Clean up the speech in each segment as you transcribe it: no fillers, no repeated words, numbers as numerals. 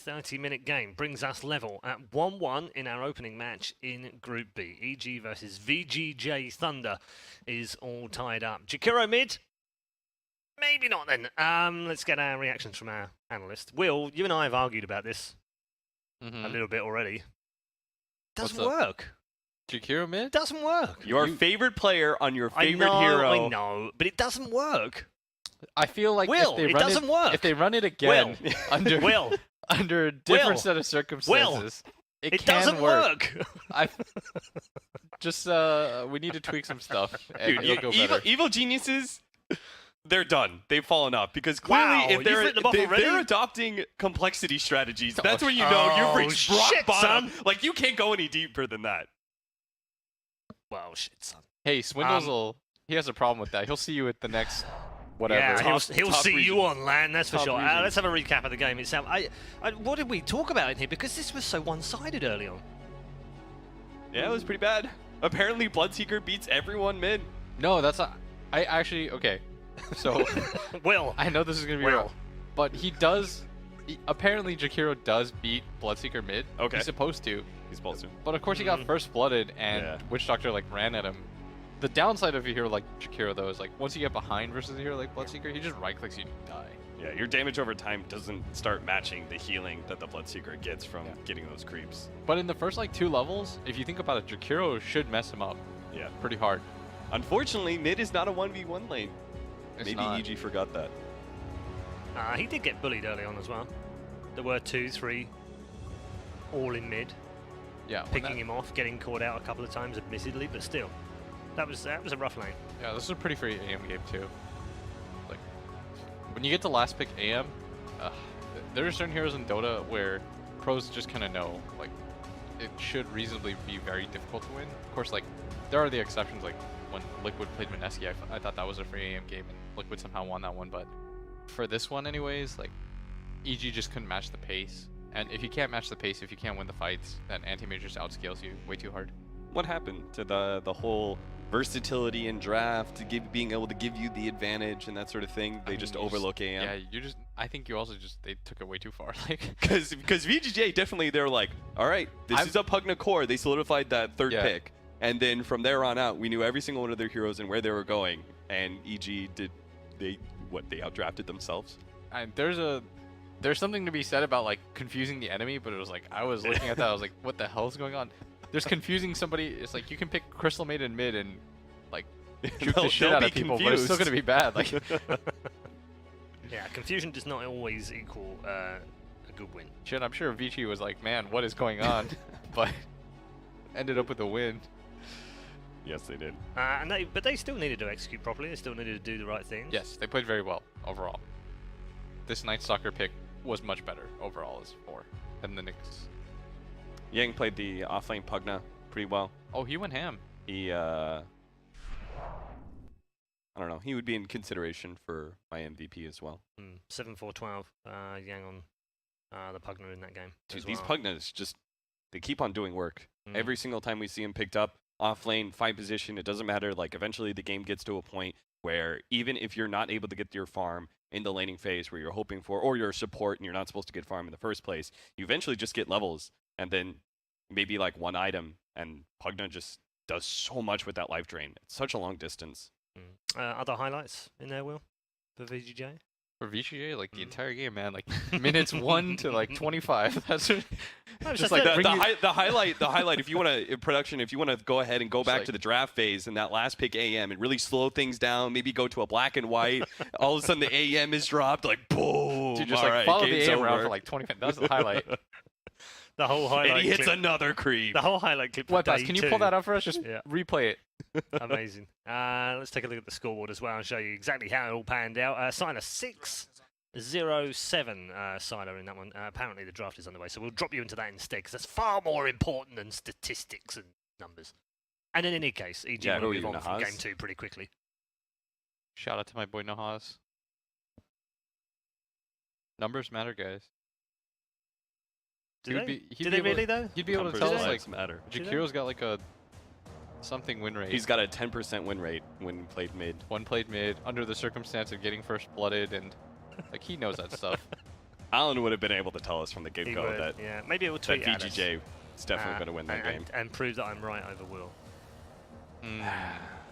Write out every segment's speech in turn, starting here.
30-minute game brings us level at 1-1 in our opening match in Group B. EG versus VG.J Thunder is all tied up. Jakiro mid? Maybe not then. Let's get our reactions from our analyst. Will, you and I have argued about this a little bit already. Doesn't work. Jakiro mid? Doesn't work. Your favorite player on your favorite hero. I know, but it doesn't work. I feel like if they run it again under a different set of circumstances, it can doesn't work. I just we need to tweak some stuff. And Dude, it'll go better. evil geniuses, they're done. They've fallen off because clearly, if they're adopting complexity strategies, that's when you know you've reached rock bottom. Son. Like you can't go any deeper than that. Well, shit, son. Hey, Swindles he has a problem with that. He'll see you at the next. Whatever. Yeah, he'll see region. you on land, that's for sure. Region. Let's have a recap of the game itself. What did we talk about in here? Because this was so one-sided early on. Yeah, it was pretty bad. Apparently, Bloodseeker beats everyone mid. No, that's not. I actually okay. So, Will, I know this is gonna be real, but he does. Apparently, Jakiro does beat Bloodseeker mid. Okay. He's supposed to. He's supposed to. But of course, he got first blooded, and Witch Doctor like ran at him. The downside of a hero like Jakiro, though, is like once you get behind versus a hero like Bloodseeker, he just right-clicks you and you die. Yeah, your damage over time doesn't start matching the healing that the Bloodseeker gets from getting those creeps. But in the first like 2 levels, if you think about it, Jakiro should mess him up. Yeah, pretty hard. Unfortunately, mid is not a 1v1 lane. It's Maybe not. EG forgot that. he did get bullied early on as well. There were 2, 3 all in mid. Yeah, picking him off, getting caught out a couple of times, admittedly, but still. That was a rough lane. Yeah, this is a pretty free AM game too. Like when you get to last pick AM, there are certain heroes in Dota where pros just kind of know like it should reasonably be very difficult to win. Of course, like there are the exceptions, like when Liquid played Mineski, I thought that was a free AM game and Liquid somehow won that one. But for this one, anyways, like EG just couldn't match the pace. And if you can't match the pace, if you can't win the fights, then anti-mage just outscales you way too hard. What happened to the whole versatility in draft, being able to give you the advantage and that sort of thing? They just overlook AM. Yeah, I think you also they took it way too far. Like because VG.J definitely, they're like, all right, this is a Pugna core. They solidified that third pick, and then from there on out, we knew every single one of their heroes and where they were going. And EG they outdrafted themselves. And there's something to be said about like confusing the enemy, but it was like I was looking at that, I was like, what the hell is going on? There's confusing somebody. It's like you can pick Crystal Maiden mid and like juke the shit out of people, but it's still gonna be bad. Like yeah, confusion does not always equal a good win. Shit, I'm sure Vici was like, man, what is going on? But ended up with a win. Yes, they did. But they still needed to execute properly. They still needed to do the right things. Yes, they played very well overall. This Night Stalker pick was much better overall as 4 than the Knicks. Yang played the offlane Pugna pretty well. Oh, he went ham. He, I don't know. He would be in consideration for my MVP as well. 7-4-12. Yang on the Pugna in that game. Dude, these Pugnas just, they keep on doing work. Every single time we see him picked up, off lane, fight position, it doesn't matter. Like, eventually the game gets to a point where even if you're not able to get your farm in the laning phase where you're hoping for, or you're a support and you're not supposed to get farm in the first place, you eventually just get levels, and then maybe like one item, and Pugna just does so much with that life drain. It's such a long distance. Other highlights in there, Will, for VG.J? For VG.J, like the entire game, man, like minutes 1 to like 25. That's just like the highlight. If you want to production, if you want to go ahead and go back to the draft phase and that last pick AM and really slow things down, maybe go to a black and white. All of a sudden the AM is dropped, like boom. Dude, just like follow the AM around for like 20 minutes. That's the highlight. The whole highlight. And he hits clip. another creep. The whole highlight clip. What, can you pull that up for us? Just replay it. Amazing. Let's take a look at the scoreboard as well and show you exactly how it all panned out. Signer 6-0-7 Signer in that one. Apparently the draft is underway, so we'll drop you into that instead because that's far more important than statistics and numbers. And in any case, EG will move on from game 2 pretty quickly. Shout out to my boy Nahaz. Numbers matter, guys. Do they really though? You'd be able to tell us like matter. Jakiro's got like a something win rate. He's got a 10% win rate when played mid. When played mid, under the circumstance of getting first blooded, and like he knows that stuff. Alan would have been able to tell us from the He get-go would, that, yeah. Maybe it will that tweet at us. VG.J is definitely going to win that game. And prove that I'm right over Will.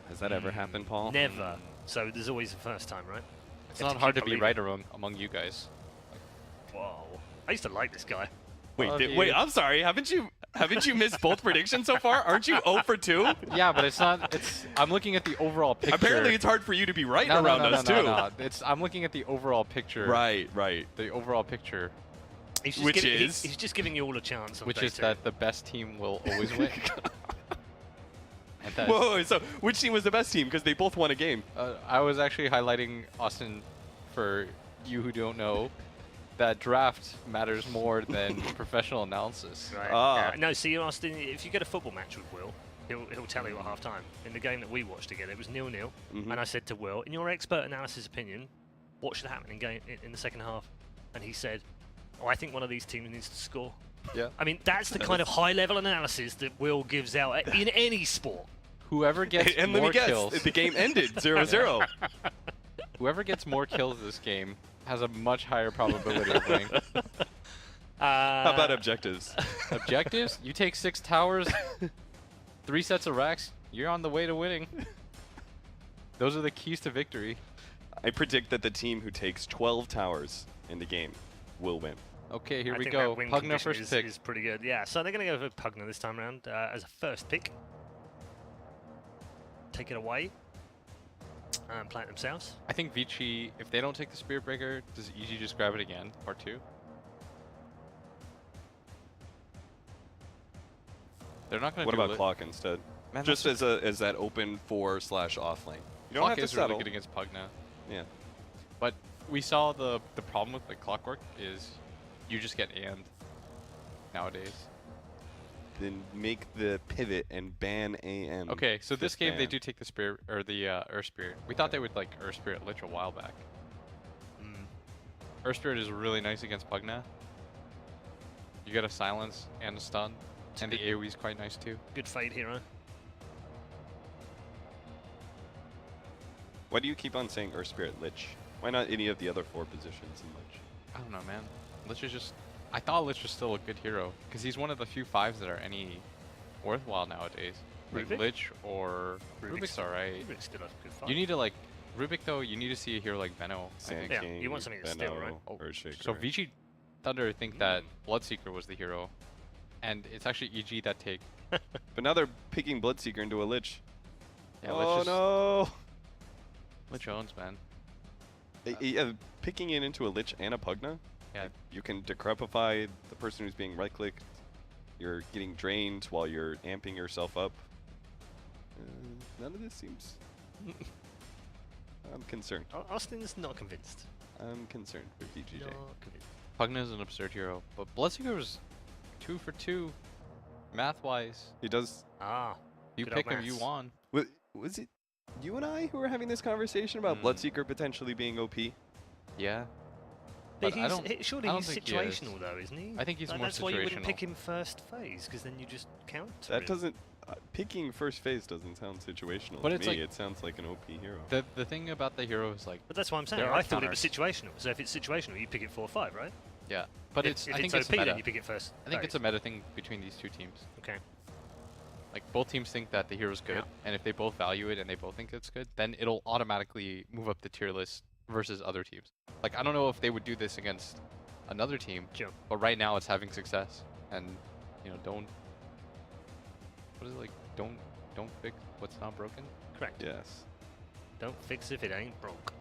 Has that ever happened, Paul? Never. So there's always the first time, right? It's You have not hard to keep be believing. right among you guys. Whoa. I used to like this guy. Wait, Love wait, you. I'm sorry. Haven't you missed both predictions so far? Aren't you 0 for 2? Yeah, but it's not. I'm looking at the overall picture. Apparently, it's hard for you to be right no, around no, no, us no, too. no, no. I'm looking at the overall picture. Right, right. The overall picture, He's just Which giving, is? He's just giving you all a chance on which day is two. that the best team will always win. And that- Whoa, so which team was the best team? Because they both won a game. I was actually highlighting Austin for you who don't know that draft matters more than professional analysis. Right. Ah. No, see, Austin, if you get a football match with Will, he'll tell you at half time. In the game that we watched together, it was 0-0. Mhm. And I said to Will, in your expert analysis opinion, what should happen in the second half? And he said, oh, I think one of these teams needs to score. Yeah. I mean, that's the kind of high-level analysis that Will gives out in any sport. Whoever gets And let more me guess, kills, the game ended 0-0. whoever gets more kills this game has a much higher probability of winning. How about objectives? Objectives: you take 6 towers, 3 sets of racks, you're on the way to winning. Those are the keys to victory. I predict that the team who takes 12 towers in the game will win. Okay, here I we think go. that win Pugna condition first is, pick. is pretty good. Yeah, so they're going to go for Pugna this time around as a first pick. Take it away. And plant themselves. I think Vici, if they don't take the Spirit Breaker, does EG just grab it again? Part 2? They're not going to What do about lit- Clock instead? Man, Just that's as that open 4/off lane. You don't Clock have to is really settle. good against Pugna. Yeah. But we saw the problem with like Clockwork is you just get and nowadays. Then make the pivot and ban AM. Okay, so this Fifth game they ban. do take the Spirit or the Earth Spirit. We thought they would like Earth Spirit Lich a while back. Earth Spirit is really nice against Pugna. You get a silence and a stun, and the AoE is quite nice too. Good fade hero. Why do you keep on saying Earth Spirit Lich? Why not any of the other 4 positions in Lich? I don't know, man. Lich is just. I thought Lich was still a good hero because he's one of the few 5s that are any worthwhile nowadays. Like Rubik? Lich or Rubik's Rubik's alright. Rubik's still a good fight. You need to like Rubik though. You need to see a hero like Venno. I Sand think. Yeah, King, you want something that's still, right? Venno, Earthshaker. So VG Thunder think that Bloodseeker was the hero, and it's actually EG that take. But now they're picking Bloodseeker into a Lich. Yeah, oh Lich no! Lich owns, man. Yeah, picking it into a Lich and a Pugna? Yeah. You can decrepify the person who's being right-clicked. You're getting drained while you're amping yourself up. None of this seems... I'm concerned. Austin's not convinced. I'm concerned for VG.J. Not convinced. Pugna is an absurd hero, but Bloodseeker was 2 for 2, math-wise. He does... Ah. You Good old pick him, you maths. won. Was it you and I who were having this conversation about Bloodseeker potentially being OP? Yeah. But But I don't- surely I don't he's think he is. situational though, isn't he? I think he's Like, more that's why you wouldn't situational. pick him first phase, because then you just counter That him. doesn't... picking first phase doesn't sound situational But to it's me. like- It sounds like an OP hero. The thing about the hero is like, But that's what I'm saying. There are I thought it was counters. situational. So if it's situational, you pick it 4-5, right? yeah. But if, it's if I think it's it's OP, meta. then you pick it first. I think it's a phase. meta thing between these two teams. Okay. Like both teams think that the hero's good, Yeah. and if they both value it and they both think it's good, then it'll automatically move up the tier list versus other teams. Like I don't know if they would do this against another team, Sure. but right now it's having success, and you know don't. What is it like? Don't fix what's not broken. Correct. Yes. Don't fix if it ain't broke.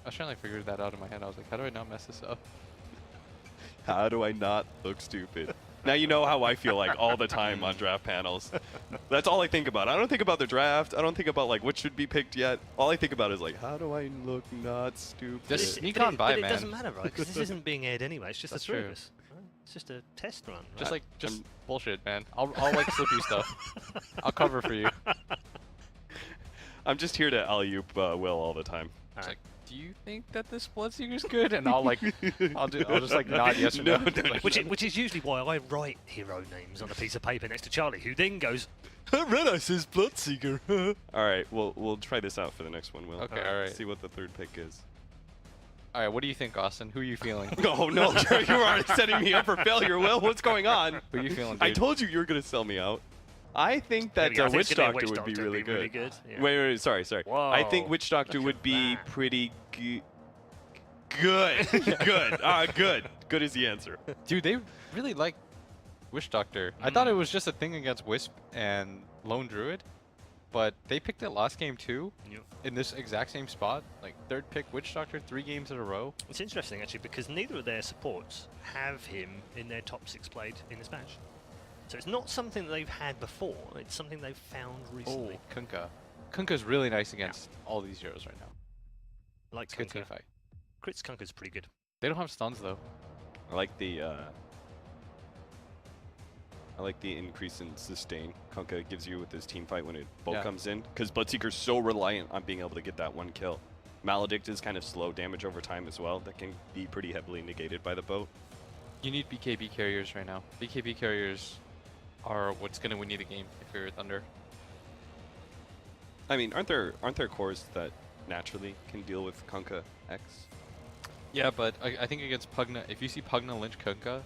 I was trying to like, figure that out in my head. I was like, how do I not mess this up? How do I not look stupid? Now you know how I feel like all the time on draft panels. That's all I think about. I don't think about the draft. I don't think about like what should be picked yet. All I think about is like, how do I look not stupid? This- But Sneak but on by, but man. it doesn't matter, right? Because this isn't being aired anyway. It's just That's the three true. of us. Right? It's just a test run. Right? Just like just I'm- bullshit, man. I'll like slip you stuff. I'll cover for you. I'm just here to alley-oop Will all the time. It's Alright. like, do you think that this Bloodseeker's good? And I'll like, I'll just like nod yes or no. Like, Which is usually why I write hero names on a piece of paper next to Charlie, who then goes, Red Eye says Bloodseeker. All right, we'll try this out for the next one, Will. Okay, all right. See what the third pick is. All right, what do you think, Austin? Who are you feeling? Oh no, you were already setting me up for failure. Will, what's going on? Who are you feeling, dude? I told you you were gonna sell me out. I think that There we go. I think Witch it's gonna Doctor be would be really good. Yeah. Wait, sorry. I think Whoa, Witch Doctor look would at be that. pretty good. Good. Good is the answer. Dude, they really like Wish Doctor. I thought it was just a thing against Wisp and Lone Druid, but they picked it last game too, Yep. in this exact same spot. Like, third pick Witch Doctor 3 games in a row. It's interesting actually because neither of their supports have him in their top 6 played in this match. So it's not something that they've had before, it's something they've found recently. Oh, Kunkka. Kunkka's really nice against all these heroes right now. Like It's a good team Kunkka. fight. Crit's Kunkka's pretty good. They don't have stuns though. I like the increase in sustain Kunkka gives you with his team fight when it bolt comes in, because Bloodseeker's so reliant on being able to get that one kill. Maledict is kind of slow damage over time as well. That can be pretty heavily negated by the boat. You need BKB carriers right now. BKB carriers are what's gonna win you the game if you're Thunder. I mean, aren't there cores that naturally can deal with Kunkka X? Yeah, but I think against Pugna, if you see Pugna Lynch Kunkka,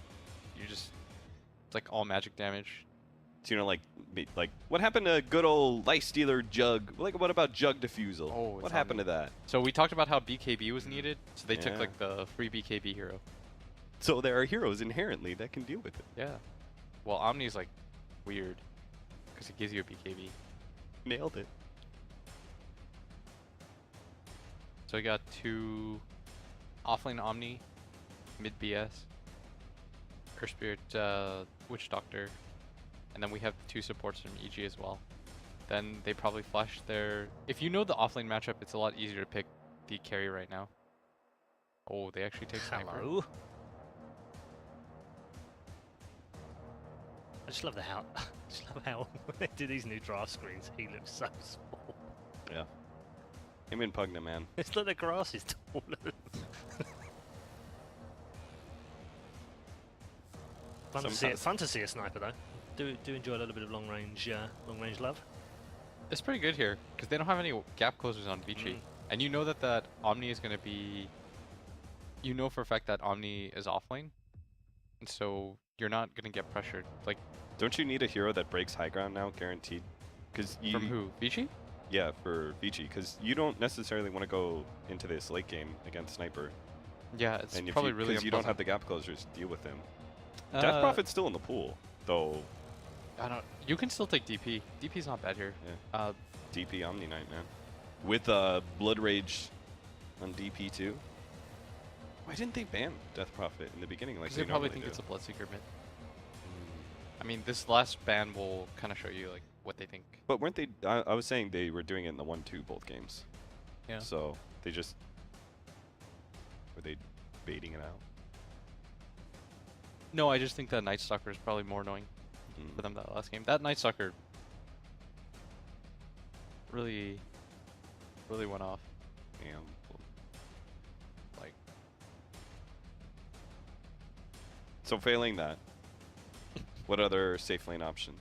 you just, it's like all magic damage. So, you know, like what happened to good old Lifestealer Jug? Like, what about Jug Diffusal? Oh, what it's happened on- to that? So we talked about how BKB was needed, so they took Yeah. like the free BKB hero. So there are heroes inherently that can deal with it. Yeah. Well, Omni's like weird, because it gives you a BKB. Nailed it. So we got 2 offlane Omni, mid BS, Earth Spirit, Witch Doctor, and then we have 2 supports from EG as well. Then they probably flash their... If you know the offlane matchup, it's a lot easier to pick the carry right now. Oh, they actually take Sniper. Hello. I just love how when they do these new draft screens, he looks so small. Yeah. Him and Pugna, man. It's like the grass is taller. Fun to see a sniper though. Do enjoy a little bit of long range love. It's pretty good here, because they don't have any gap closers on VG. And you know that Omni is going to be... You know for a fact that Omni is offlane, and so you're not going to get pressured. Like, Don't you need a hero that breaks high ground now, guaranteed? Because you... from who? VG? Yeah, for VG, because you don't necessarily want to go into this late game against Sniper. Yeah, it's And probably really because you don't have unpleasant. the gap closers to deal with him. Death Prophet's still in the pool, though. I don't... You can still take DP. DP's not bad here. Yeah. DP Omni Knight, man. With Blood Rage on DP too. Why didn't they ban Death Prophet in the beginning? Like Because they probably normally think do? it's a Bloodseeker mid. I mean, this last ban will kind of show you like what they think. But weren't they? I was saying they were doing it in the 1-2 both games. Yeah. So they just were they baiting it out? No, I just think that Night Stalker is probably more annoying for them that last game. That Night Stalker really went off. Damn. Like, So failing that, what other safe lane options?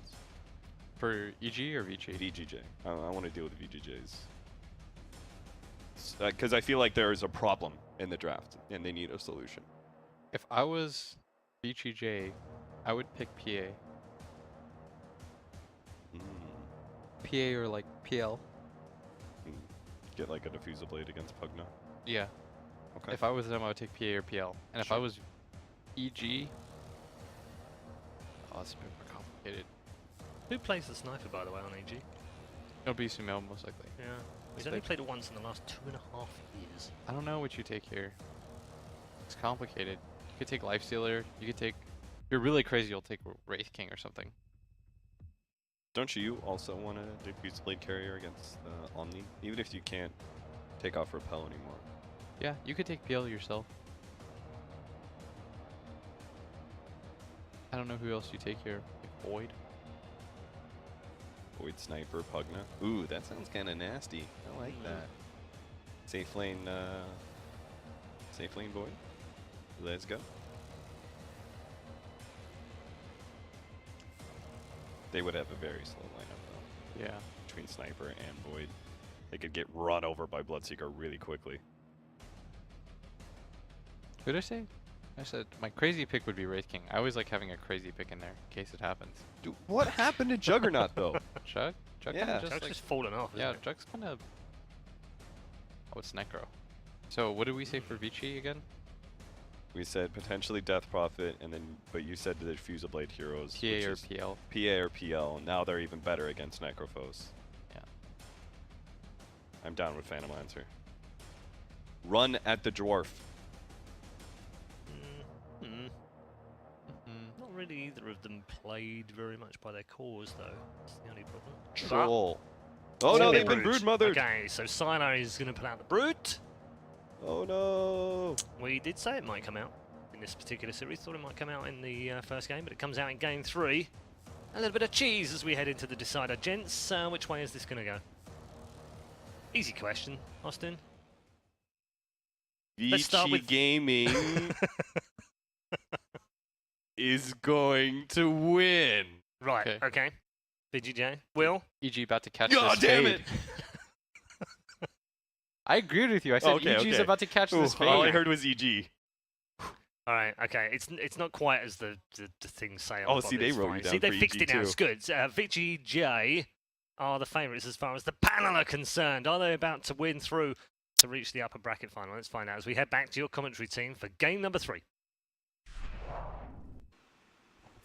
for EG or VG? VG.J. I want to deal with VG.J's. Because I feel like there is a problem in the draft, and they need a solution. If I was VG.J, I would pick PA. PA or like PL. Get like a diffusal blade against Pugna. Yeah. Okay. If I was them, I would take PA or PL. And if I was EG, oh, it's a bit more complicated. Who plays the sniper by the way on AG? It'll be Sumail most likely. Yeah. He's It's only like- played it once in the last 2.5 years. I don't know what you take here. It's complicated. You could take Lifestealer. You could take... If you're really crazy, you'll take Wraith King or something. Don't you also want to diffuse blade carrier against Omni? Even if you can't take off repel anymore. Yeah, you could take PL yourself. I don't know who else you take here. Like Void. Void Sniper, Pugna. Ooh, that sounds kind of nasty. I like that. Safe lane Void. Let's go. They would have a very slow lineup though. Yeah. Between Sniper and Void. They could get run over by Bloodseeker really quickly. What did I say? I said my crazy pick would be Wraith King. I always like having a crazy pick in there in case it happens. Dude, what happened to Juggernaut though? Jug? Jug Yeah. kinda just Jug's like, just fallen off. yeah, isn't it? Jug's kind of. Oh, it's Necro. So what did we say for VG again? We said potentially Death Prophet, and then but you said the Fusil Blade heroes. PA which or is PL? PA or PL. Now they're even better against Necrophos. Yeah. I'm down with Phantom Lancer. Run at the dwarf. Mm. Not really either of them played very much by their cores, though. That's the only problem. Troll. Oh no, they've been Brood. brood mothered. Okay, so Sino is going to put out the Brood. Oh no. We did say it might come out in this particular series. Thought it might come out in the first game, but it comes out in game 3. A little bit of cheese as we head into the decider. Gents, which way is this going to go? Easy question, Austin. Let's start VG with- Gaming is going to win. Right, okay. VG.J. Will? EG about to catch God this damn fade. it! I agreed with you. I said Okay, EG's okay. about to catch this fade. All I heard was EG. Alright, okay. It's not quite as the things say. Oh, on see, Bob, they it's wrote fine. you down See, they for fixed EG it now. too. It's good. VG.J are the favourites as far as the panel are concerned. Are they about to win through to reach the upper bracket final? Let's find out as we head back to your commentary team for game number 3.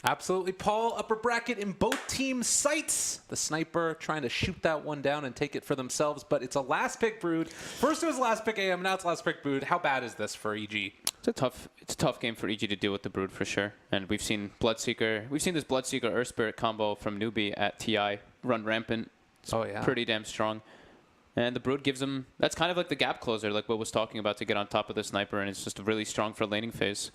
Absolutely, Paul. Upper bracket in both teams' sights. The sniper trying to shoot that one down and take it for themselves, but it's a last pick Brood. First it was last pick AM, now it's last pick Brood. How bad is this for EG? It's a tough game for EG to deal with the Brood for sure. And we've seen Bloodseeker, this Bloodseeker Earth Spirit combo from newbie at TI run rampant. It's pretty damn strong. And the Brood gives them, that's kind of like the gap closer, like Will was talking about, to get on top of the sniper, and it's just really strong for laning phase.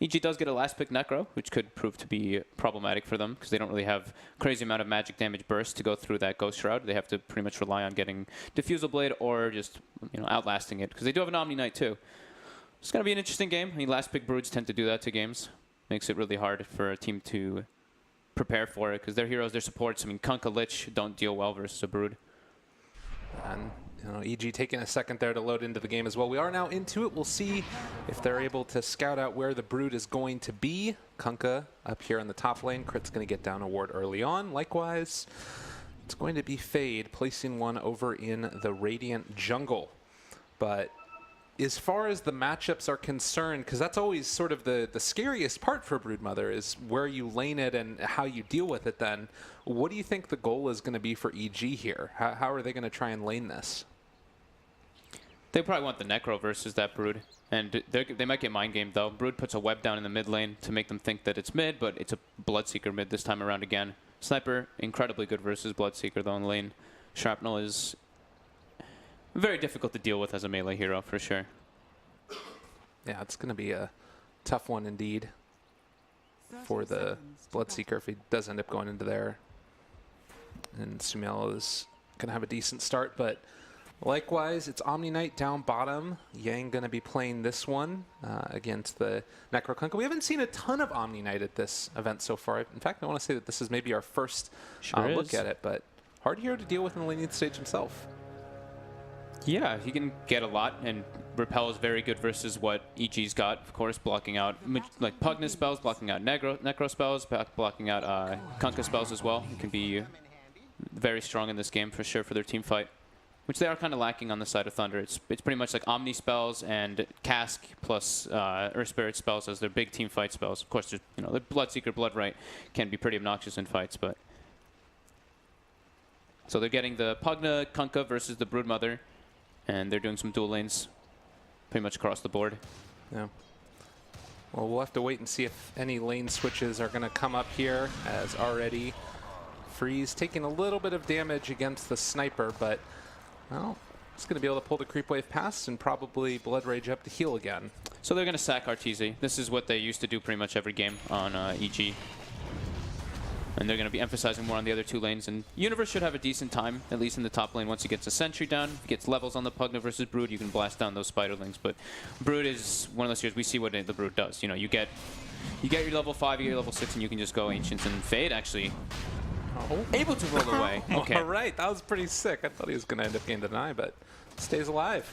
EG does get a last pick Necro, which could prove to be problematic for them because they don't really have crazy amount of magic damage burst to go through that Ghost Shroud. They have to pretty much rely on getting Diffusal Blade or just outlasting it because they do have an Omni Knight too. It's going to be an interesting game. I mean, last pick Broods tend to do that to games. Makes it really hard for a team to prepare for it because their heroes, their supports, I mean, Kunkka Lich don't deal well versus a Brood. And EG taking a second there to load into the game as well. We are now into it. We'll see if they're able to scout out where the Brood is going to be. Kunkka up here in the top lane. Crit's going to get down a ward early on. Likewise, it's going to be Fade placing one over in the Radiant jungle. But as far as the matchups are concerned, because that's always sort of the scariest part for Broodmother is where you lane it and how you deal with it then. What do you think the goal is going to be for EG here? How are they going to try and lane this? They probably want the Necro versus that Brood. And they might get mind gamed though. Brood puts a web down in the mid lane to make them think that it's mid, but it's a Bloodseeker mid this time around again. Sniper, incredibly good versus Bloodseeker though in lane. Shrapnel is very difficult to deal with as a melee hero for sure. Yeah, it's going to be a tough one indeed for the Bloodseeker if he does end up going into there. And Sumail is going to have a decent start, but likewise, it's Omni Knight down bottom. Yang going to be playing this one against the Necro Kunkka. We haven't seen a ton of Omni Knight at this event so far. In fact, I want to say that this is maybe our first look at it, but hard hero to deal with in the laning stage himself. Yeah, he can get a lot, and Repel is very good versus what EG's got, of course, blocking out like Pugnus spells, blocking out Necro spells, blocking out Kunkka spells as well. He can be very strong in this game for sure for their team fight, which they are kind of lacking on the side of Thunder. It's pretty much like Omni spells and Cask plus Earth Spirit spells as their big team fight spells. Of course, the Bloodseeker Bloodright can be pretty obnoxious in fights, but so they're getting the Pugna Kunkka versus the Broodmother. And they're doing some dual lanes pretty much across the board. Yeah. Well, we'll have to wait and see if any lane switches are going to come up here, as already Freeze taking a little bit of damage against the sniper, but, well, he's going to be able to pull the creep wave past and probably Blood Rage up to heal again. So they're going to sack Arteezy. This is what they used to do pretty much every game on EG. And they're going to be emphasizing more on the other two lanes. And Universe should have a decent time, at least in the top lane. Once he gets a Sentry down, if he gets levels on the Pugna versus Brood, you can blast down those Spiderlings. But Brood is one of those heroes, we see what the Brood does. You get your level 5, you get your level 6, and you can just go Ancients. And Fade actually able to roll away. Okay. All right, that was pretty sick. I thought he was going to end up getting denied, but stays alive.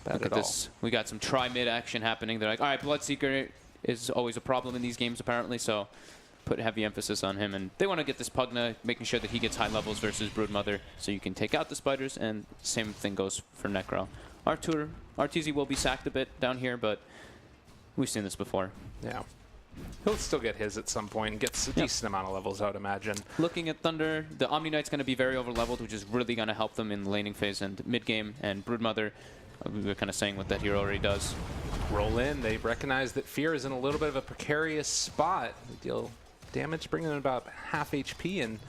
bad Look at at this. We got some try-mid action happening. They're like, all right, Bloodseeker is always a problem in these games, apparently, so put heavy emphasis on him. And they want to get this Pugna, making sure that he gets high levels versus Broodmother, so you can take out the spiders, and same thing goes for Necro. RTZ will be sacked a bit down here, but we've seen this before. Yeah. He'll still get his at some point and gets a decent amount of levels, I would imagine. Looking at Thunder, the Omni Knight's going to be very over-leveled, which is really going to help them in the laning phase and mid-game. And Broodmother, we were kind of saying what that hero already does. Roll in. They recognize that Fear is in a little bit of a precarious spot. They deal damage, bringing in about half HP, and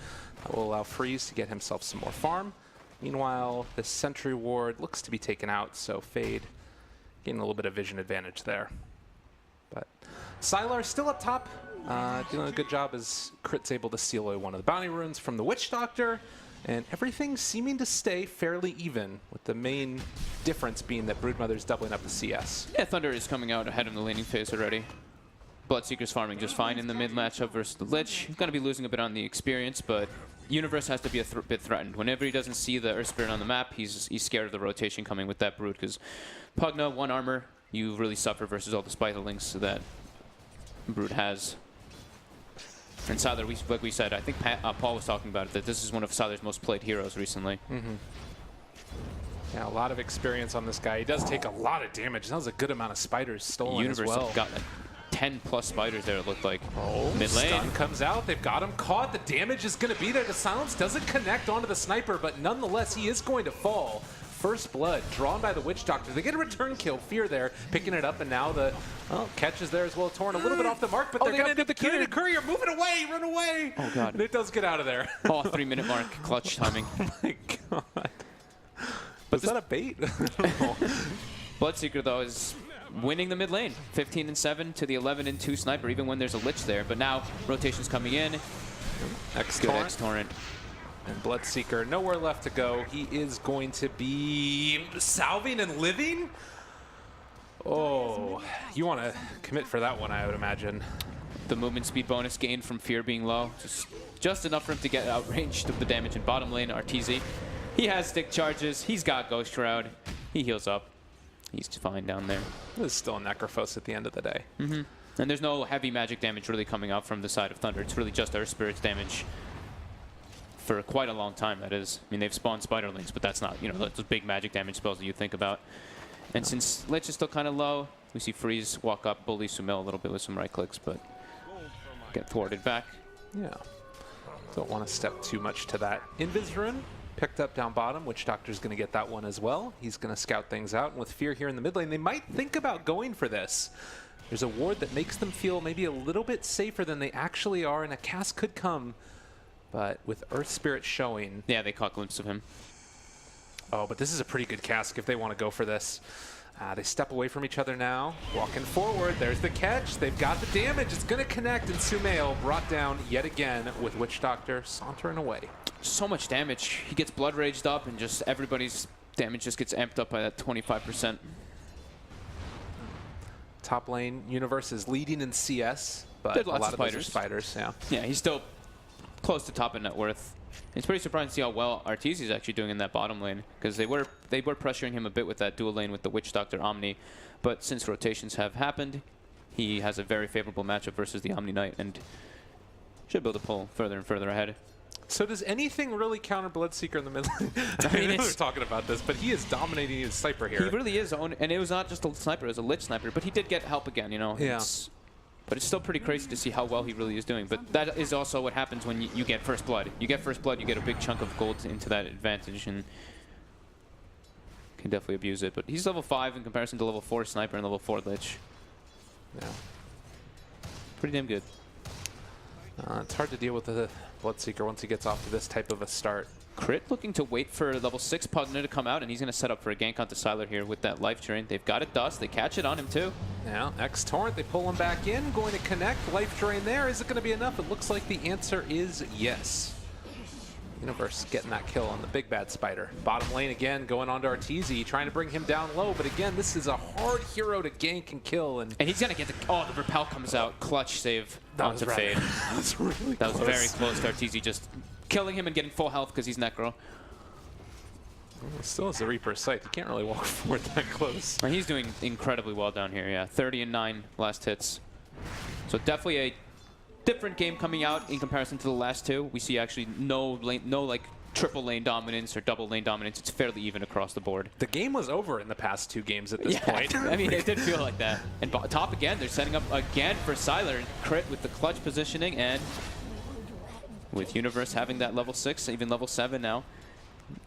that will allow Freeze to get himself some more farm. Meanwhile, the Sentry Ward looks to be taken out, so Fade getting a little bit of vision advantage there. But Sylar still up top, doing a good job as Crit's able to steal away one of the bounty runes from the Witch Doctor, and everything seeming to stay fairly even, with the main difference being that Broodmother's doubling up the CS. Yeah, Thunder is coming out ahead in the laning phase already. Bloodseeker's farming just fine in the mid matchup versus the Lich. He's going to be losing a bit on the experience, but Universe has to be a bit threatened. Whenever he doesn't see the Earth Spirit on the map, he's scared of the rotation coming with that Brood, because Pugna, 1 armor, you really suffer versus all the Spiderlings that Brood has. And Sylar, like we said, I think Paul was talking about it, that this is one of Sylar's most played heroes recently. Yeah, a lot of experience on this guy. He does take a lot of damage. That was a good amount of spiders stolen Universe as well. got like 10 plus spiders there, it looked like. Oh, mid lane. stun comes out. They've got him caught. The damage is going to be there. The silence doesn't connect onto the sniper, but nonetheless, he is going to fall. First blood drawn by the Witch Doctor. They get a return kill. Fear there, picking it up, and now the catch is there as well. Torn a little bit off the mark, but they're going to get the courier. Move it away, run away. Oh, God. And it does get out of there. Oh, 3-minute mark, clutch timing. Oh, my God. Was that a bait? Bloodseeker, though, is winning the mid lane. 15-7 to the 11-2 sniper, even when there's a Lich there. But now, rotation's coming in. Good X-Torrent. And Bloodseeker, nowhere left to go. He is going to be salving and living. Oh, you want to commit for that one, I would imagine. The movement speed bonus gained from Fear being low. Just enough for him to get outranged of the damage in bottom lane. RTZ. He has stick charges. He's got Ghost Shroud. He heals up. He's fine down there. This is still a Necrophos at the end of the day. And there's no heavy magic damage really coming out from the side of Thunder. It's really just Earth Spirit's damage. For quite a long time, that is. I mean, they've spawned Spiderlings, but that's not, those big magic damage spells that you think about. And since Lich is still kind of low, we see Freeze walk up, bully Sumail a little bit with some right clicks, but get thwarted back. Yeah. Don't want to step too much to that. Invis rune picked up down bottom. Witch Doctor's going to get that one as well. He's going to scout things out. And with Fear here in the mid lane, they might think about going for this. There's a ward that makes them feel maybe a little bit safer than they actually are, and a cast could come. But with Earth Spirit showing... Yeah, they caught a glimpse of him. Oh, but this is a pretty good cask if they want to go for this. They step away from each other now. Walking forward. There's the catch. They've got the damage. It's going to connect. And Sumail brought down yet again with Witch Doctor sauntering away. So much damage. He gets blood raged up, and just everybody's damage just gets amped up by that 25%. Top lane, Universe is leading in CS, but There's a lots lot of of those are spiders. Yeah. Yeah, he's still close to top in net worth. It's pretty surprising to see how well RTZ is actually doing in that bottom lane, because they were pressuring him a bit with that dual lane with the Witch Doctor Omni, but since rotations have happened, he has a very favorable matchup versus the Omni Knight and should be able to pull further and further ahead. So does anything really counter Bloodseeker in the mid lane? I know we're talking about this, but he is dominating his sniper here. He really is, and it was not just a sniper, it was a Lich sniper, but he did get help again, Yeah. But it's still pretty crazy to see how well he really is doing. But that is also what happens when you get First Blood. You get First Blood, you get a big chunk of gold into that advantage, and can definitely abuse it. But he's level 5 in comparison to level 4 Sniper and level 4 Lich. Yeah. Pretty damn good. It's hard to deal with the Bloodseeker once he gets off to this type of a start. Crit looking to wait for level 6 Pugna to come out, and he's going to set up for a gank onto Sylar here with that life drain. They've got it dust. They catch it on him too. Now, X-Torrent, they pull him back in. Going to connect. Life drain there. Is it going to be enough? It looks like the answer is yes. Universe getting that kill on the big bad spider. Bottom lane again, going on to RTZ, trying to bring him down low. But again, this is a hard hero to gank and kill. And he's going to get the... Oh, the repel comes out. Clutch save onto Fade. That was really That close. was very close to RTZ just killing him and getting full health because he's Necro. Still has the Reaper's sight. You can't really walk forward that close. And he's doing incredibly well down here, yeah. 30 and 9 last hits. So definitely a different game coming out in comparison to the last two. We see actually no like triple lane dominance or double lane dominance. It's fairly even across the board. The game was over in the past 2 games at this point. I mean, it did feel like that. And top again, they're setting up again for Sylar. Crit with the clutch positioning, and with Universe having that level 6, even level 7 now,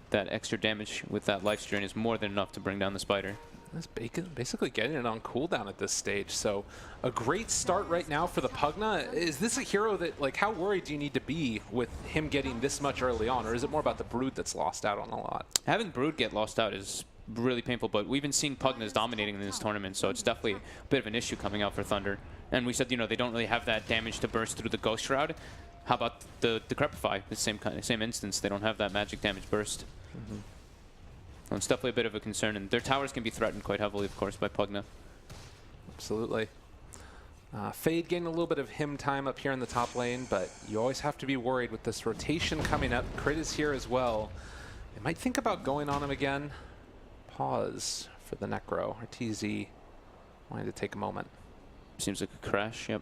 that extra damage with that life strain is more than enough to bring down the Spider. That's basically getting it on cooldown at this stage. So a great start right now for the Pugna. Is this a hero that, like, how worried do you need to be with him getting this much early on? Or is it more about the Brood that's lost out on a lot? Having Brood get lost out is really painful, but we've been seeing Pugnas dominating in this tournament, so it's definitely a bit of an issue coming out for Thunder. And we said, you know, they don't really have that damage to burst through the Ghost Shroud. How about the Decrepify? The same instance, they don't have that magic damage burst. Mm-hmm. Well, it's definitely a bit of a concern, and their towers can be threatened quite heavily, of course, by Pugna. Absolutely. Fade getting a little bit of him time up here in the top lane, but you always have to be worried with this rotation coming up. Crit is here as well. They might think about going on him again. Pause for the Necro. RTZ wanting to take a moment. Seems like a crash, yep.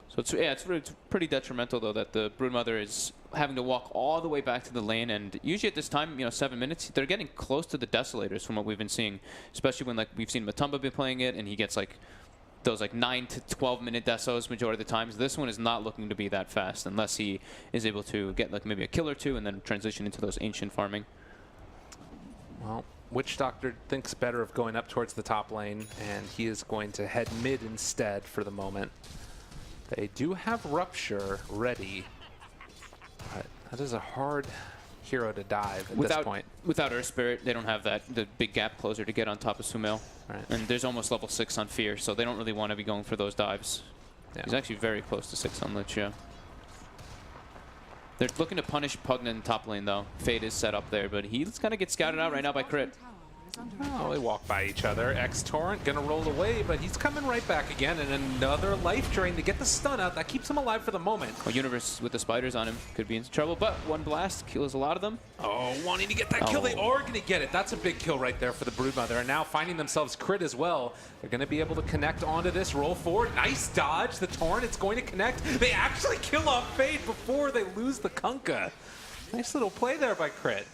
So it's pretty detrimental, though, that the Broodmother is having to walk all the way back to the lane, and usually at this time, you know, 7 minutes, they're getting close to the Desolators from what we've been seeing, especially when, like, we've seen Matumba be playing it, and he gets, like, those, like, 9 to 12 minute Desos majority of the times. This one is not looking to be that fast unless he is able to get, like, maybe a kill or two and then transition into those ancient farming. Well, Witch Doctor thinks better of going up towards the top lane, and he is going to head mid instead for the moment. They do have Rupture ready, but that is a hard hero to dive at this point. Without Earth Spirit, they don't have the big gap closer to get on top of Sumail. Right. And there's almost level 6 on Fear, so they don't really want to be going for those dives. Yeah. He's actually very close to 6 on Lich, yeah. They're looking to punish Pugna in top lane, though. Fade is set up there, but he's going to get scouted out right now by Crit. Oh, they walk by each other. X-Torrent gonna roll away, but he's coming right back again, and another life drain to get the stun out. That keeps him alive for the moment. Well, Universe with the spiders on him could be in trouble, but one blast kills a lot of them. Oh, wanting to get that kill. They are gonna get it. That's a big kill right there for the Broodmother, and now finding themselves Crit as well. They're gonna be able to connect onto this, roll forward. Nice dodge. The Torrent, it's going to connect. They actually kill off Fade before they lose the Kunkka. Nice little play there by Crit.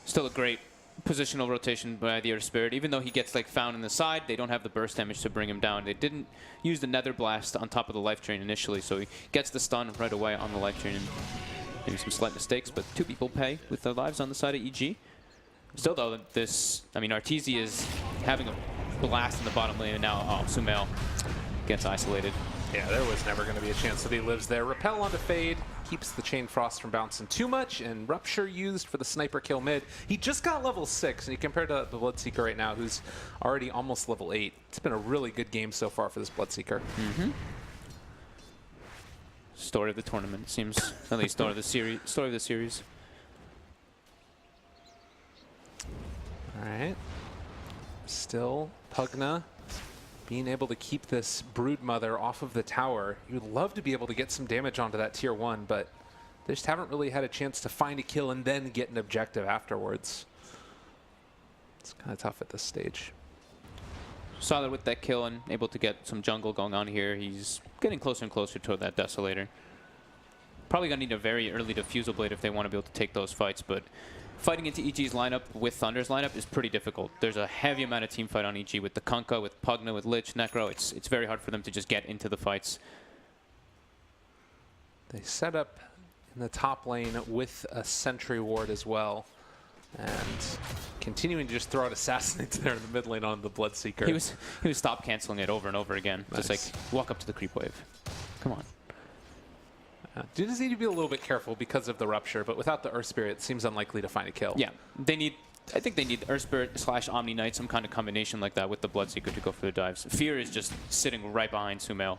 Still a great positional rotation by the Earth Spirit. Even though he gets, like, found in the side, they don't have the burst damage to bring him down. They didn't use the Nether Blast on top of the life drain initially, so he gets the stun right away on the life drain. And maybe some slight mistakes, but 2 people pay with their lives on the side of EG. Still, though, Arteezy is having a blast in the bottom lane, and now Sumail gets isolated. Yeah, there was never going to be a chance that he lives there. Repel onto Fade, keeps the Chain Frost from bouncing too much, and Rupture used for the sniper kill mid. He just got level 6, and he compared to the Bloodseeker right now, who's already almost level 8. It's been a really good game so far for this Bloodseeker. Mm-hmm. Story of the tournament, it seems. At least story of the series. All right. Still, Pugna being able to keep this Broodmother off of the tower. You would love to be able to get some damage onto that tier 1, but they just haven't really had a chance to find a kill and then get an objective afterwards. It's kind of tough at this stage. Solid with that kill and able to get some jungle going on here. He's getting closer and closer to that Desolator. Probably going to need a very early Diffusal Blade if they want to be able to take those fights, but fighting into EG's lineup with Thunder's lineup is pretty difficult. There's a heavy amount of team fight on EG with the Kunkka, with Pugna, with Lich, Necro. It's very hard for them to just get into the fights. They set up in the top lane with a Sentry Ward as well. And continuing to just throw out Assassinates there in the mid lane on the Bloodseeker. He was stop canceling it over and over again. Nice. Just like, walk up to the creep wave. Come on. Do just need to be a little bit careful because of the Rupture, but without the Earth Spirit, it seems unlikely to find a kill. Yeah, I think they need Earth Spirit / Omni Knight, some kind of combination like that with the Bloodseeker to go for the dives. Fear is just sitting right behind Sumail.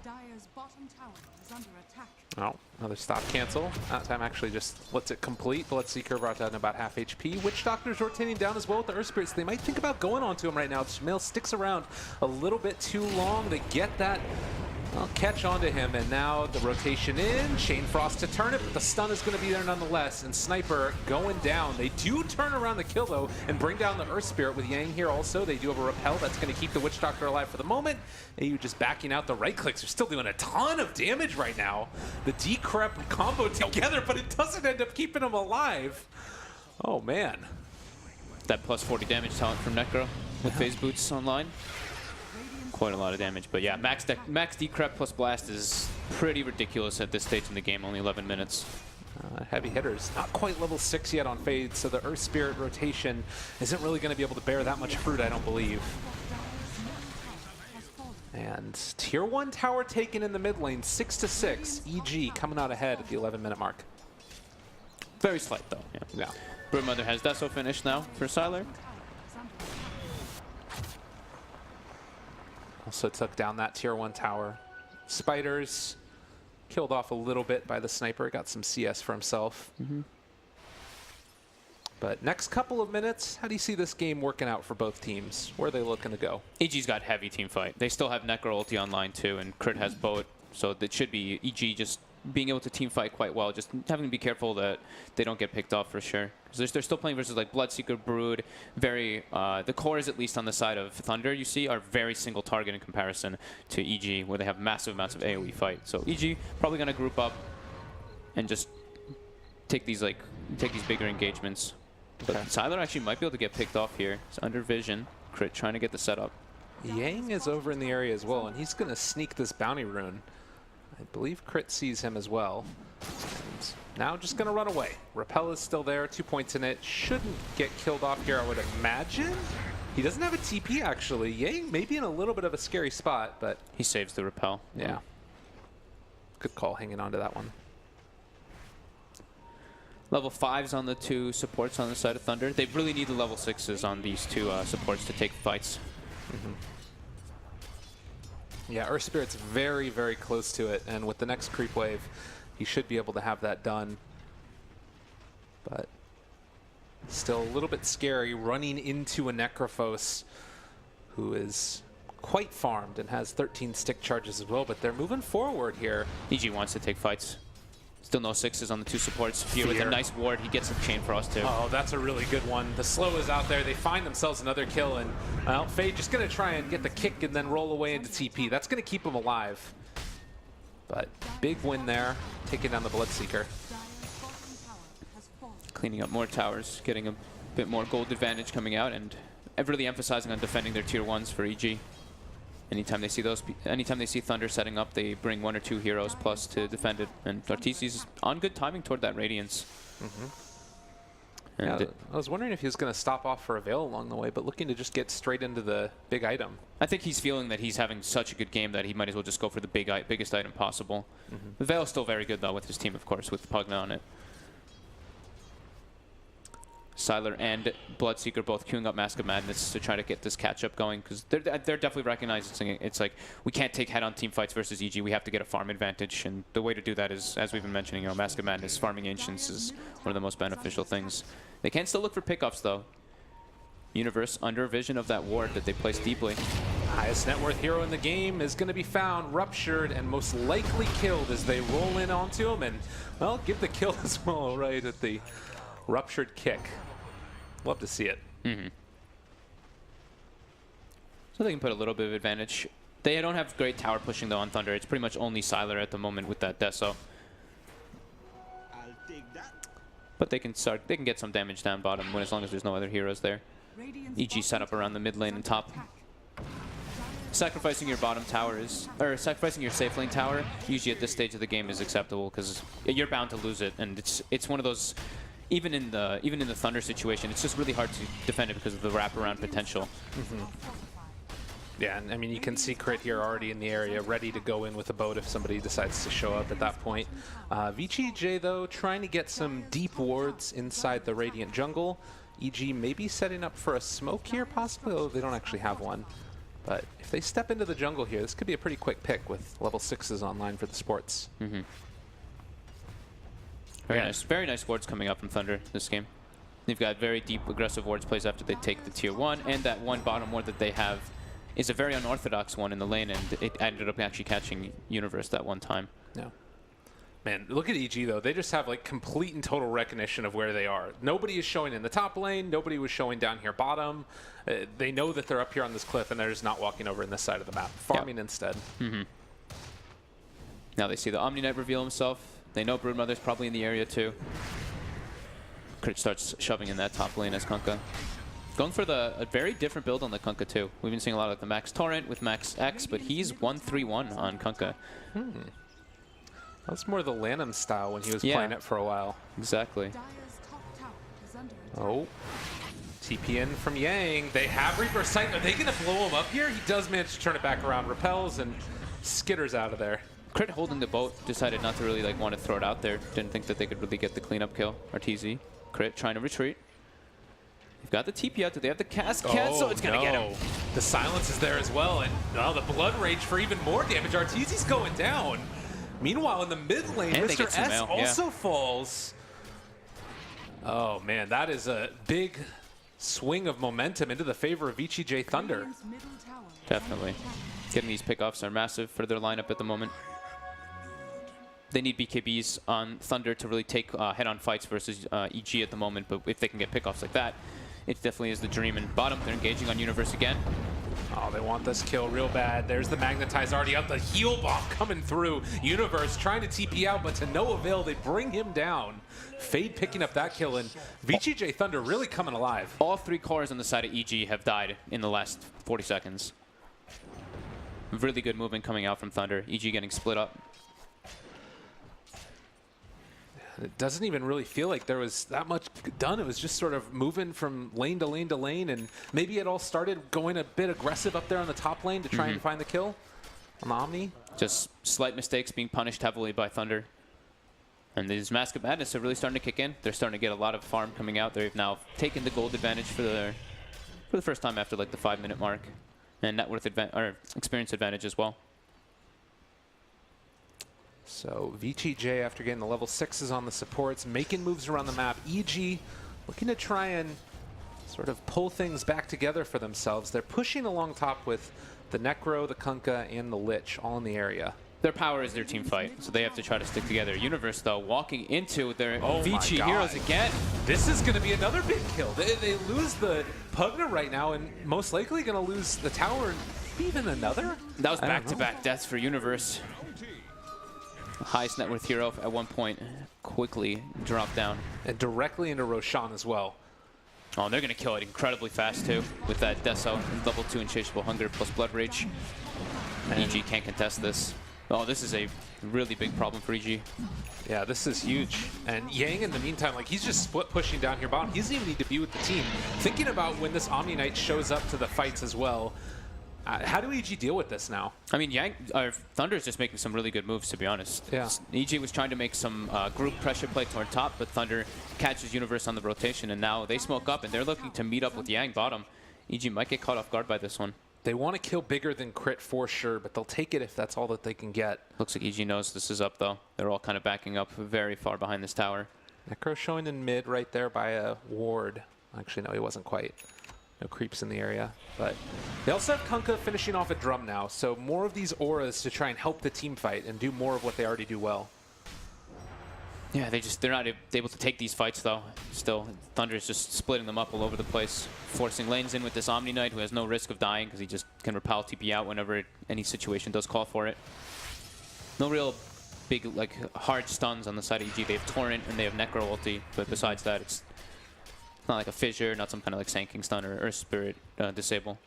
Dire's bottom tower is under attack. Oh, another stop cancel. That time actually just lets it complete. Bloodseeker brought down about half HP. Witch Doctor's rotating down as well with the Earth Spirit, so they might think about going onto him right now. Sumail sticks around a little bit too long to get that I'll catch onto him, and now the rotation in. Chain Frost to turn it, but the stun is going to be there nonetheless. And Sniper going down. They do turn around the kill, though, and bring down the Earth Spirit with Yang here also. They do have a repel that's going to keep the Witch Doctor alive for the moment. AU just backing out the right clicks. They're still doing a ton of damage right now. The Decrep combo together, but it doesn't end up keeping them alive. Oh, man. That plus 40 damage talent from Necro with Phase Boots online. Quite a lot of damage, but yeah, max Decrep plus Blast is pretty ridiculous at this stage in the game, only 11 minutes. Heavy hitters, not quite level 6 yet on Fade, so the Earth Spirit rotation isn't really going to be able to bear that much fruit, I don't believe. And Tier 1 tower taken in the mid lane, 6-6. EG coming out ahead at the 11-minute mark. Very slight, though. Yeah. Broodmother has Deso finished now for Sylar. Also took down that Tier 1 tower. Spiders killed off a little bit by the Sniper, got some CS for himself. But next couple of minutes, how do you see this game working out for both teams? Where are they looking to go? EG's got heavy team fight. They still have Necro ulti online too, and Crit has Boat, so it should be EG just being able to team fight quite well, just having to be careful that they don't get picked off for sure. Because they're still playing versus like Bloodseeker, Brood, very, the cores at least on the side of Thunder, you see, are very single target in comparison to EG, where they have massive amounts of AoE fight. So EG probably going to group up and just take these bigger engagements. But Sylar actually might be able to get picked off here. It's under vision. Crit trying to get the setup. Yang is over in the area as well, and he's going to sneak this bounty rune. I believe Crit sees him as well. And now just going to run away. Repel is still there, 2 points in it. Shouldn't get killed off here, I would imagine. He doesn't have a TP, actually. Yang may be in a little bit of a scary spot, but... He saves the repel. Yeah. Good call hanging on to that one. Level 5s on the two supports on the side of Thunder. They really need the level 6s on these two supports to take fights. Yeah, Earth Spirit's very, very close to it, and with the next creep wave, he should be able to have that done. But still a little bit scary running into a Necrophos who is quite farmed and has 13 stick charges as well, but they're moving forward here. EG wants to take fights. Still no 6s on the two supports. Fear with a nice ward. He gets a Chain Frost too. Oh, that's a really good one. The slow is out there. They find themselves another kill, and well, Fade just going to try and get the kick and then roll away into TP. That's going to keep him alive. But big win there, taking down the Bloodseeker. Cleaning up more towers, getting a bit more gold advantage coming out, and really emphasizing on defending their tier 1s for EG. Anytime they see Thunder setting up, they bring 1 or 2 heroes plus to defend it. And Artisi's on good timing toward that Radiance. Yeah, I was wondering if he was going to stop off for a Veil along the way, but looking to just get straight into the big item. I think he's feeling that he's having such a good game that he might as well just go for the biggest item possible. The Veil is still very good, though, with his team, of course, with Pugna on it. Sylar and Bloodseeker both queuing up Mask of Madness to try to get this catch-up going, because they're definitely recognizing it. It's like, we can't take head-on team fights versus EG. We have to get a farm advantage, and the way to do that is, as we've been mentioning, Mask of Madness, farming Ancients is one of the most beneficial things. They can still look for pickoffs, though. Universe under vision of that ward that they placed deeply. Highest net worth hero in the game is going to be found, ruptured, and most likely killed as they roll in onto him, and, well, give the kill as well right at the ruptured kick. Love to see it. So they can put a little bit of advantage. They don't have great tower pushing, though, on Thunder. It's pretty much only Sylar at the moment with that Deso. But they can get some damage down bottom as long as there's no other heroes there. EG set up around the mid lane and top. Sacrificing your bottom tower or sacrificing your safe lane tower, usually at this stage of the game is acceptable because you're bound to lose it, and it's one of those. Even in the Thunder situation, it's just really hard to defend it because of the wraparound potential. Yeah, and I mean, you can see Crit here already in the area, ready to go in with a boat if somebody decides to show up at that point. VG.J, though, trying to get some deep wards inside the Radiant jungle. EG maybe setting up for a smoke here, possibly, although they don't actually have one. But if they step into the jungle here, this could be a pretty quick pick with level 6s online for the sports. Very nice wards coming up from Thunder this game. They've got very deep, aggressive wards plays after they take the tier 1, and that one bottom ward that they have is a very unorthodox one in the lane, and it ended up actually catching Universe that one time. Yeah. Man, look at EG though. They just have like complete and total recognition of where they are. Nobody is showing in the top lane. Nobody was showing down here bottom. They know that they're up here on this cliff, and they're just not walking over in this side of the map, farming instead. Now they see the Omni Knight reveal himself. They know Broodmother's probably in the area too. Crit starts shoving in that top lane as Kunkka. Going for a very different build on the Kunkka too. We've been seeing a lot of the Max Torrent with Max X, but he's 1-3-1 on Kunkka. That's more the Lanham style when he was playing it for a while. Exactly. Oh. TP in from Yang. They have Reaper Sight. Are they going to blow him up here? He does manage to turn it back around, repels, and skitters out of there. Crit holding the boat, decided not to really like want to throw it out there. Didn't think that they could really get the cleanup kill. RTZ. Crit trying to retreat. They've got the TP out. Do they have the cast? So it's going to get him. The silence is there as well, and the Blood Rage for even more damage. RTZ's going down. Meanwhile, in the mid lane, And Mr. S also falls. Oh, man, that is a big swing of momentum into the favor of VG.J Thunder. Definitely. Getting these pickoffs are massive for their lineup at the moment. They need BKBs on Thunder to really take head-on fights versus EG at the moment, but if they can get pickoffs like that, it definitely is the dream. And bottom, they're engaging on Universe again. Oh, they want this kill real bad. There's the Magnetize already up. The heal bomb coming through. Universe trying to TP out, but to no avail. They bring him down. Fade picking up that kill, and VG.J Thunder really coming alive. All 3 cores on the side of EG have died in the last 40 seconds. Really good movement coming out from Thunder. EG getting split up. It doesn't even really feel like there was that much done. It was just sort of moving from lane to lane to lane, and maybe it all started going a bit aggressive up there on the top lane to try and find the kill on the Omni. Just slight mistakes being punished heavily by Thunder. And these Mask of Madness are really starting to kick in. They're starting to get a lot of farm coming out. They've now taken the gold advantage for the first time after like the 5-minute mark, and net worth or experience advantage as well. So VG.J, after getting the level 6s on the supports, making moves around the map. EG looking to try and sort of pull things back together for themselves. They're pushing along top with the Necro, the Kunkka, and the Lich all in the area. Their power is their team fight, so they have to try to stick together. Universe, though, walking into their VG heroes again. This is going to be another big kill. They lose the Pugna right now, and most likely going to lose the tower and even another? That was back-to-back deaths for Universe. Highest net worth hero at one point quickly dropped down. And directly into Roshan as well. Oh, and they're going to kill it incredibly fast, too, with that Deso, level 2 Insatiable Hunger plus Blood Rage. EG can't contest this. Oh, this is a really big problem for EG. Yeah, this is huge. And Yang, in the meantime, like, he's just split pushing down here bottom. He doesn't even need to be with the team. Thinking about when this Omni Knight shows up to the fights as well, how do EG deal with this now? I mean, Thunder is just making some really good moves, to be honest. Yeah. EG was trying to make some group pressure play toward top, but Thunder catches Universe on the rotation, and now they smoke up, and they're looking to meet up with Yang bottom. EG might get caught off guard by this one. They want to kill bigger than crit for sure, but they'll take it if that's all that they can get. Looks like EG knows this is up, though. They're all kind of backing up very far behind this tower. Necro showing in mid right there by a ward. Actually, no, he wasn't quite. No creeps in the area. But they also have Kunkka finishing off a drum now, so more of these auras to try and help the team fight and do more of what they already do well. Yeah, they're not able to take these fights, though. Still, Thunder is just splitting them up all over the place, forcing lanes in with this Omni Knight, who has no risk of dying because he just can repel TP out whenever any situation does call for it. No real big, like, hard stuns on the side of EG. They have Torrent and they have Necro ulti, but besides that, it's not like a fissure, not some kind of like Sanking stun or Earth Spirit disable.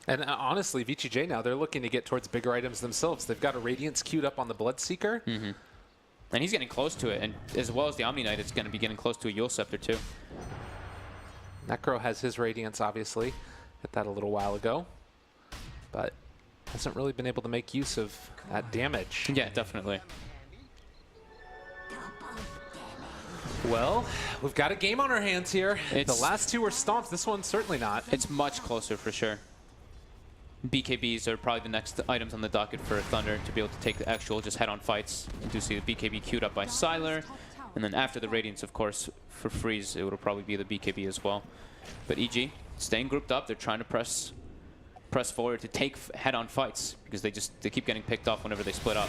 And honestly, VG.J now, they're looking to get towards bigger items themselves. They've got a Radiance queued up on the Bloodseeker. And he's getting close to it, and as well as the Omni Knight, it's going to be getting close to a Yule Scepter too. Necro has his Radiance, obviously. Hit that a little while ago. But hasn't really been able to make use of that damage. Yeah, definitely. Well, we've got a game on our hands here. The It's- last two were stomps. This one's certainly not. It's much closer for sure. BKBs are probably the next items on the docket for Thunder to be able to take the actual just head-on fights. You do see the BKB queued up by Sylar, and then after the Radiance, of course, for Freeze, it will probably be the BKB as well. But EG, staying grouped up, they're trying to press press forward to take head-on fights because they keep getting picked off whenever they split up.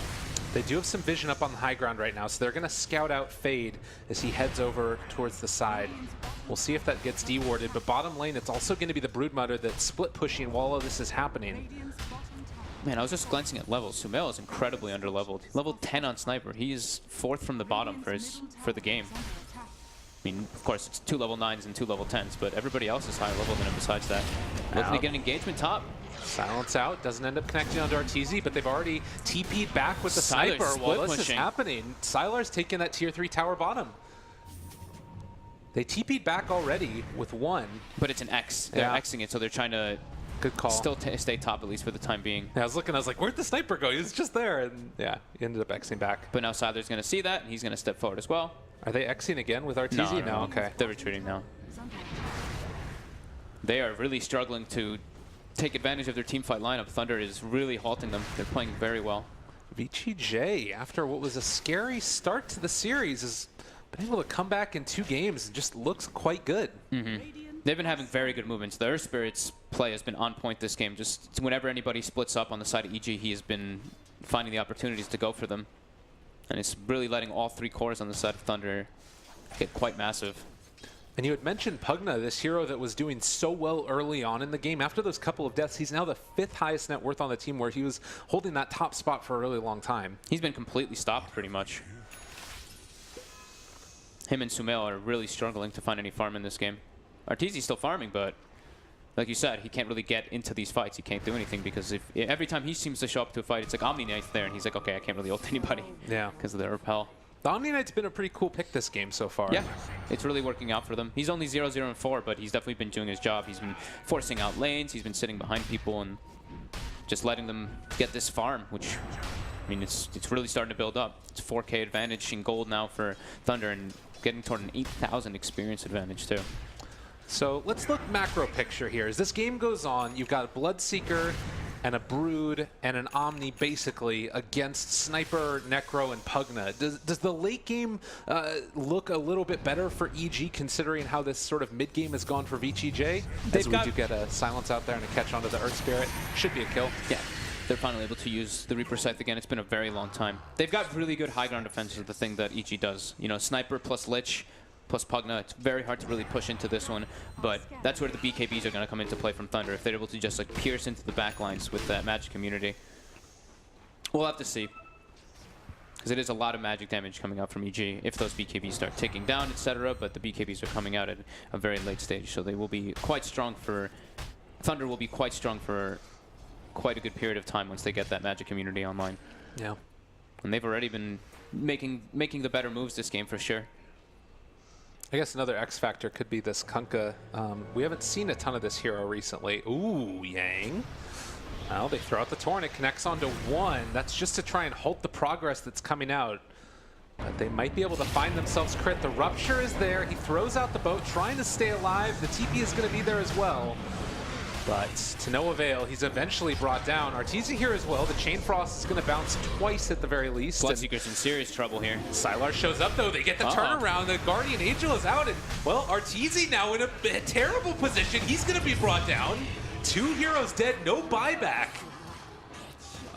They do have some vision up on the high ground right now, so they're going to scout out Fade as he heads over towards the side. We'll see if that gets dewarded, but bottom lane, it's also going to be the Broodmother that's split pushing while all of this is happening. Man, I was just glancing at levels. Sumail is incredibly underleveled. Level 10 on Sniper. He is 4th from the bottom for the game. I mean, of course, it's 2 level 9s and 2 level 10s, but everybody else is higher level than him besides that. Looking to get an engagement top. Silence out, doesn't end up connecting onto Arteezy, but they've already TP'd back with the Sniper while this is happening. Sylar's taking that tier 3 tower bottom. They TP'd back already with 1. But it's an X. They're Xing it, so they're trying to good call. Still stay top, at least for the time being. Yeah, I was like, where'd the Sniper go? He was just there. And yeah, he ended up Xing back. But now Sylar's going to see that, and he's going to step forward as well. Are they Xing again with Arteezy? No, okay. They're retreating now. They are really struggling to take advantage of their teamfight lineup. Thunder is really halting them. They're playing very well. VG.J, after what was a scary start to the series, has been able to come back in 2 games and just looks quite good. They've been having very good movements. The Earth Spirit's play has been on point this game. Just whenever anybody splits up on the side of EG, he has been finding the opportunities to go for them. And it's really letting all 3 cores on the side of Thunder get quite massive. And you had mentioned Pugna, this hero that was doing so well early on in the game. After those couple of deaths, he's now the 5th highest net worth on the team, where he was holding that top spot for a really long time. He's been completely stopped pretty much. Him and Sumail are really struggling to find any farm in this game. Arteezy's still farming, but like you said, he can't really get into these fights. He can't do anything because every time he seems to show up to a fight, it's like Omni Knight's there, and he's like, okay, I can't really ult anybody. Yeah. Because of the repel. The Omni Knight's been a pretty cool pick this game so far. Yeah, it's really working out for them. He's only 0-0 and 4, but he's definitely been doing his job. He's been forcing out lanes. He's been sitting behind people and just letting them get this farm, which, I mean, it's really starting to build up. It's 4K advantage in gold now for Thunder and getting toward an 8,000 experience advantage too. So let's look macro picture here. As this game goes on, you've got a Bloodseeker and a Brood and an Omni basically against Sniper, Necro, and Pugna. Does the late game look a little bit better for EG considering how this sort of mid game has gone for VG.J? As we do get a silence out there and a catch onto the Earth Spirit. Should be a kill. Yeah. They're finally able to use the Reaper Scythe again. It's been a very long time. They've got really good high ground defense is the thing that EG does. You know, Sniper plus Lich plus Pugna, it's very hard to really push into this one, but that's where the BKBs are going to come into play from Thunder, if they're able to just like pierce into the backlines with that magic immunity. We'll have to see, because it is a lot of magic damage coming out from EG if those BKBs start ticking down, etc., but the BKBs are coming out at a very late stage, so they will be quite strong for... Thunder will be quite strong for quite a good period of time once they get that magic immunity online. Yeah. And they've already been making the better moves this game for sure. I guess another X factor could be this Kunkka. We haven't seen a ton of this hero recently. Ooh, Yang. Well, they throw out the Torrent. It connects onto 1. That's just to try and halt the progress that's coming out. But they might be able to find themselves crit. The Rupture is there. He throws out the boat, trying to stay alive. The TP is going to be there as well. But to no avail, he's eventually brought down. Arteezy here as well. The Chain Frost is going to bounce twice at the very least. Bloodseeker's in serious trouble here. Sylar shows up though. They get the turnaround. The Guardian Angel is out. And, well, Arteezy now in a terrible position. He's going to be brought down. 2 heroes dead, no buyback.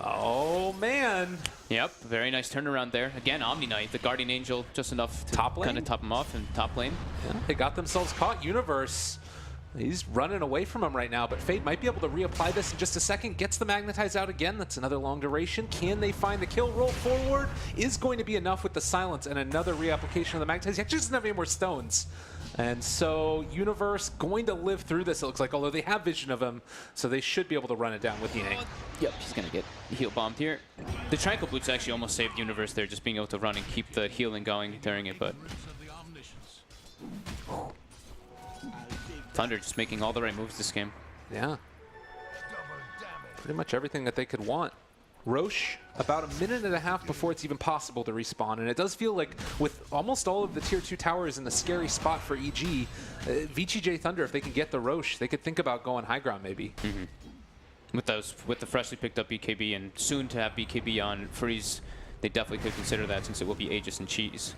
Oh, man. Yep, very nice turnaround there. Again, Omni Knight, the Guardian Angel, just enough to kind of top him off in top lane. Yeah, they got themselves caught. Universe. He's running away from him right now, but Fade might be able to reapply this in just a second. Gets the Magnetize out again. That's another long duration. Can they find the kill? Roll forward is going to be enough with the silence and another reapplication of the Magnetize. He actually doesn't have any more stones. And so Universe going to live through this, it looks like, although they have vision of him, so they should be able to run it down with Yang. Yep, he's going to get heal bombed here. The Tranquil Boots actually almost saved Universe there, just being able to run and keep the healing going during it, but... Thunder just making all the right moves this game. Yeah. Pretty much everything that they could want. Roche, about a minute and a half before it's even possible to respawn, and it does feel like with almost all of the tier 2 towers in the scary spot for EG, VG.J Thunder, if they can get the Roche, they could think about going high ground maybe. With the freshly picked up BKB and soon to have BKB on Freeze, they definitely could consider that since it will be Aegis and Cheese.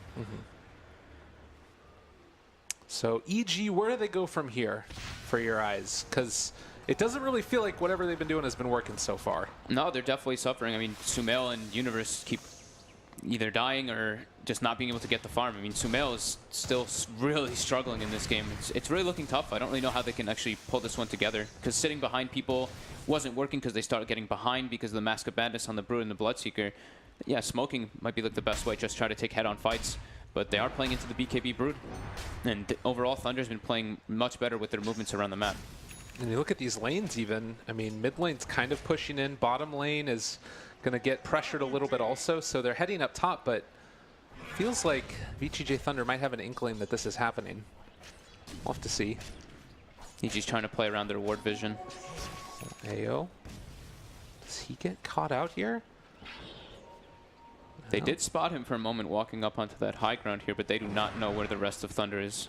So EG, where do they go from here for your eyes? Because it doesn't really feel like whatever they've been doing has been working so far. No, they're definitely suffering. I mean, Sumail and Universe keep either dying or just not being able to get the farm. I mean, Sumail is still really struggling in this game. It's really looking tough. I don't really know how they can actually pull this one together, because sitting behind people wasn't working because they started getting behind because of the Mask of Madness on the Brood and the Bloodseeker. Yeah, smoking might be like the best way, just try to take head-on fights. But they are playing into the BKB Brood. And overall, Thunder's been playing much better with their movements around the map. And you look at these lanes even, I mean, mid lane's kind of pushing in. Bottom lane is going to get pressured a little bit also. So they're heading up top, but feels like VG.J Thunder might have an inkling that this is happening. We'll have to see. EG's trying to play around their ward vision. AO. Does he get caught out here? They did spot him for a moment walking up onto that high ground here, but they do not know where the rest of Thunder is.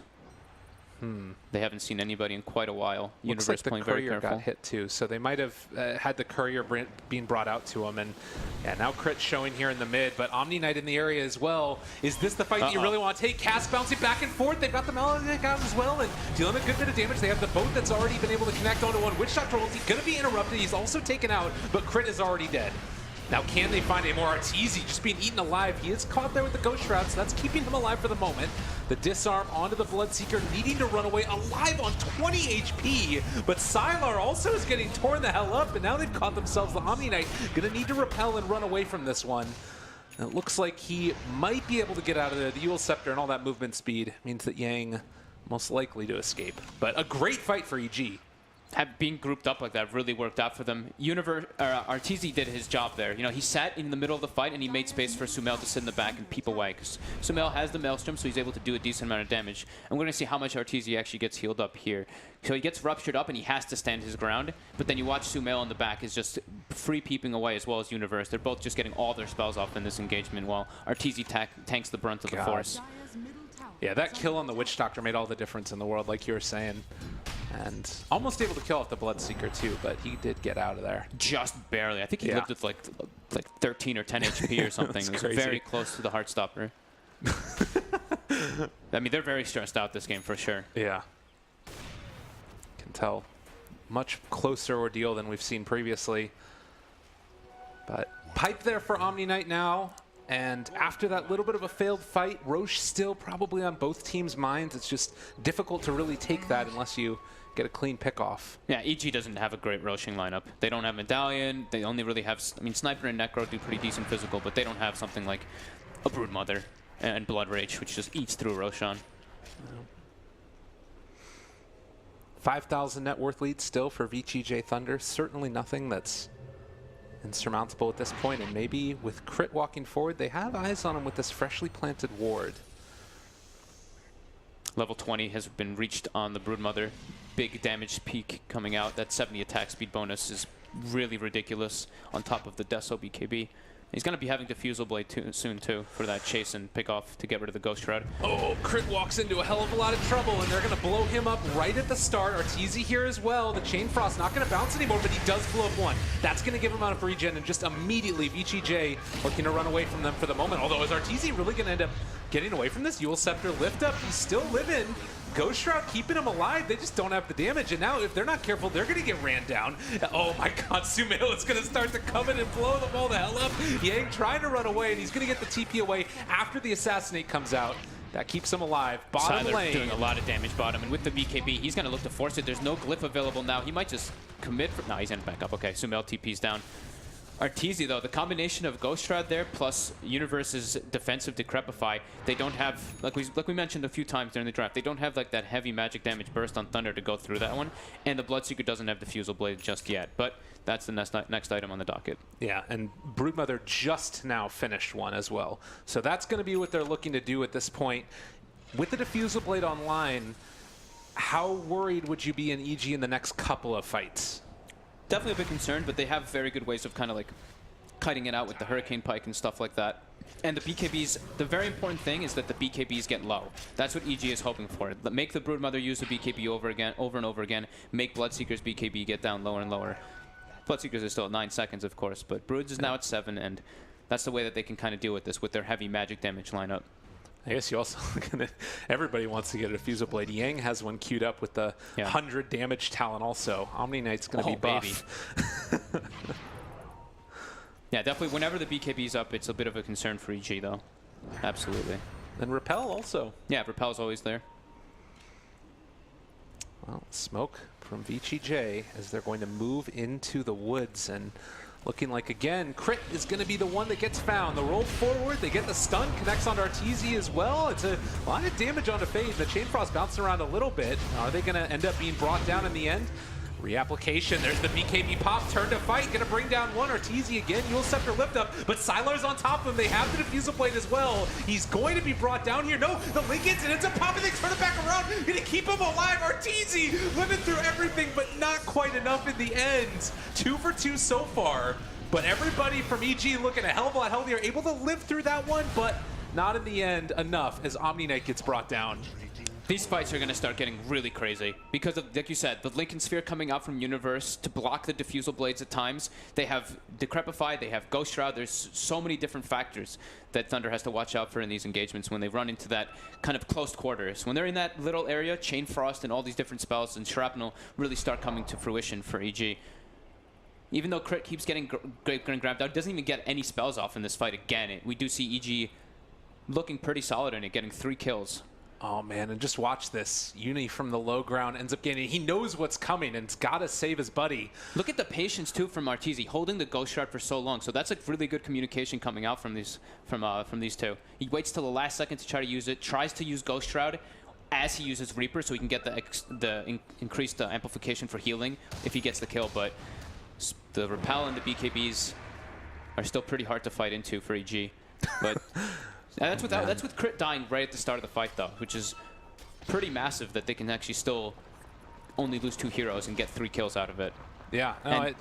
They haven't seen anybody in quite a while. Looks Universe like playing the very courier careful. got hit too, so they might have had the courier being brought out to him. And yeah, now Crit showing here in the mid, but Omni Knight in the area as well. Is this the fight that you really want to take? Cass bouncing back and forth. They've got the Melodic out as well and dealing a good bit of damage. They have the boat that's already been able to connect onto one. Witch Doctor ulti going to be interrupted. He's also taken out, but Crit is already dead. Now, can they find a more Arteezy just being eaten alive? He is caught there with the Ghost Shroud, so that's keeping him alive for the moment. The disarm onto the Bloodseeker, needing to run away alive on 20 HP. But Sylar also is getting torn the hell up, and now they've caught themselves. The Omni Knight gonna need to repel and run away from this one. And it looks like he might be able to get out of there. The Eul Scepter and all that movement speed means that Yang most likely to escape. But a great fight for EG. Being grouped up like that really worked out for them. Arteezy did his job there. You know, he sat in the middle of the fight and he made space for Sumail to sit in the back and peep away. Because Sumail has the Maelstrom, so he's able to do a decent amount of damage. And we're going to see how much Arteezy actually gets healed up here. So he gets ruptured up and he has to stand his ground. But then you watch Sumail in the back is just free peeping away, as well as Universe. They're both just getting all their spells off in this engagement, while Arteezy tanks the brunt of the force. Yeah, that kill on the Witch Doctor made all the difference in the world, like you were saying. And almost able to kill off the Bloodseeker too, but he did get out of there. Just barely. I think he lived with like 13 or 10 HP or something. It was crazy. very close to the Heartstopper. I mean, they're very stressed out this game for sure. Yeah. Can tell. Much closer ordeal than we've seen previously. But pipe there for Omni Knight now. And after that little bit of a failed fight, Roche still probably on both teams' minds. It's just difficult to really take that unless you get a clean pick-off. Yeah, EG doesn't have a great Roshing lineup. They don't have Medallion. They only really have... I mean, Sniper and Necro do pretty decent physical, but they don't have something like a Broodmother and Blood Rage, which just eats through Roshan. 5,000 net worth lead still for VG.J Thunder. Certainly nothing that's insurmountable at this point, and maybe with Crit walking forward, they have eyes on him with this freshly planted ward. Level 20 has been reached on the Broodmother. Big damage peak coming out. That 70 attack speed bonus is really ridiculous on top of the Deso BKB. He's going to be having Diffusal Blade soon too for that chase and pick off to get rid of the Ghost Shroud. Oh, Crit walks into a hell of a lot of trouble, and they're going to blow him up right at the start. Arteezy here as well. The Chain Frost not going to bounce anymore, but he does blow up one. That's going to give him out of regen, and just immediately VG.J looking to run away from them for the moment. Although, is Arteezy really going to end up getting away from this? Eul Scepter lift up. He's still living. Ghost Shroud keeping him alive. They just don't have the damage, and now if they're not careful, they're going to get ran down. Oh my god, Sumail is going to start to come in and blow them all the hell up. Yang trying to run away, and he's going to get the TP away after the Assassinate comes out. That keeps him alive. Bottom Sylar lane. doing a lot of damage bottom, and with the BKB, he's going to look to force it. There's no glyph available now. He might just commit. No, he's ended back up. Okay, Sumail TP's down. Arteezy, though, the combination of Ghost Shroud there plus Universe's defensive Decrepify, they don't have, like we mentioned a few times during the draft, they don't have like that heavy magic damage burst on Thunder to go through that one, and the Bloodseeker doesn't have Diffusal Blade just yet, but that's the next item on the docket. Yeah, and Broodmother just now finished one as well. So that's going to be what they're looking to do at this point. With the Diffusal Blade online, how worried would you be in EG in the next couple of fights? Definitely a bit concerned, but they have very good ways of kind of like kiting it out with the Hurricane Pike and stuff like that. And the BKBs, the very important thing is that the BKBs get low. That's what EG is hoping for. Make the Broodmother use the BKB over and over again. Make Bloodseeker's BKB get down lower and lower. Bloodseekers are still at 9 seconds, of course, but Broods is now at 7, and that's the way that they can kind of deal with this with their heavy magic damage lineup. I guess you also everybody wants to get a Diffusal Blade. Yang has one queued up with the 100 damage talent also. Omni Knight's going to be buff. Yeah, definitely whenever the BKB's up, it's a bit of a concern for EG though. Absolutely. And Repel also. Yeah, Repel's always there. Well, smoke from VG.J as they're going to move into the woods, and looking like, again, Crit is going to be the one that gets found. The roll forward, they get the stun, connects onto Arteezy as well. It's a lot of damage onto Fade. The Chain Frost bouncing around a little bit. Are they going to end up being brought down in the end? Reapplication, there's the BKB pop, turn to fight, gonna bring down one. Arteezy again, Yule Scepter lift up, but Sylar's on top of him. They have the Diffusal Blade as well. He's going to be brought down here. No, the Lincolns, and ends up popping, they turn it back around, gonna keep him alive. Arteezy living through everything, but not quite enough in the end. 2 for 2 so far, but everybody from EG looking a hell of a lot healthier, able to live through that one, but not in the end enough as Omni Knight gets brought down. These fights are going to start getting really crazy because of, like you said, the Lincoln Sphere coming out from Universe to block the Diffusal Blades at times. They have Decrepify, they have Ghost Shroud. There's so many different factors that Thunder has to watch out for in these engagements when they run into that kind of close quarters. When they're in that little area, Chain Frost and all these different spells and Shrapnel really start coming to fruition for EG. Even though Crit keeps getting grabbed out, doesn't even get any spells off in this fight again. We do see EG looking pretty solid in it, getting 3 kills. Oh man, and just watch this. Uni from the low ground ends up gaining. He knows what's coming and has got to save his buddy. Look at the patience too from Arteezy, holding the Ghost Shroud for so long. So that's a really good communication coming out from these two. He waits till the last second to try to use it, tries to use Ghost Shroud as he uses Reaper so he can get the increased amplification for healing if he gets the kill. But the Repel and the BKBs are still pretty hard to fight into for EG. But that's with Crit dying right at the start of the fight, though, which is pretty massive that they can actually still only lose 2 heroes and get 3 kills out of it. Yeah, no,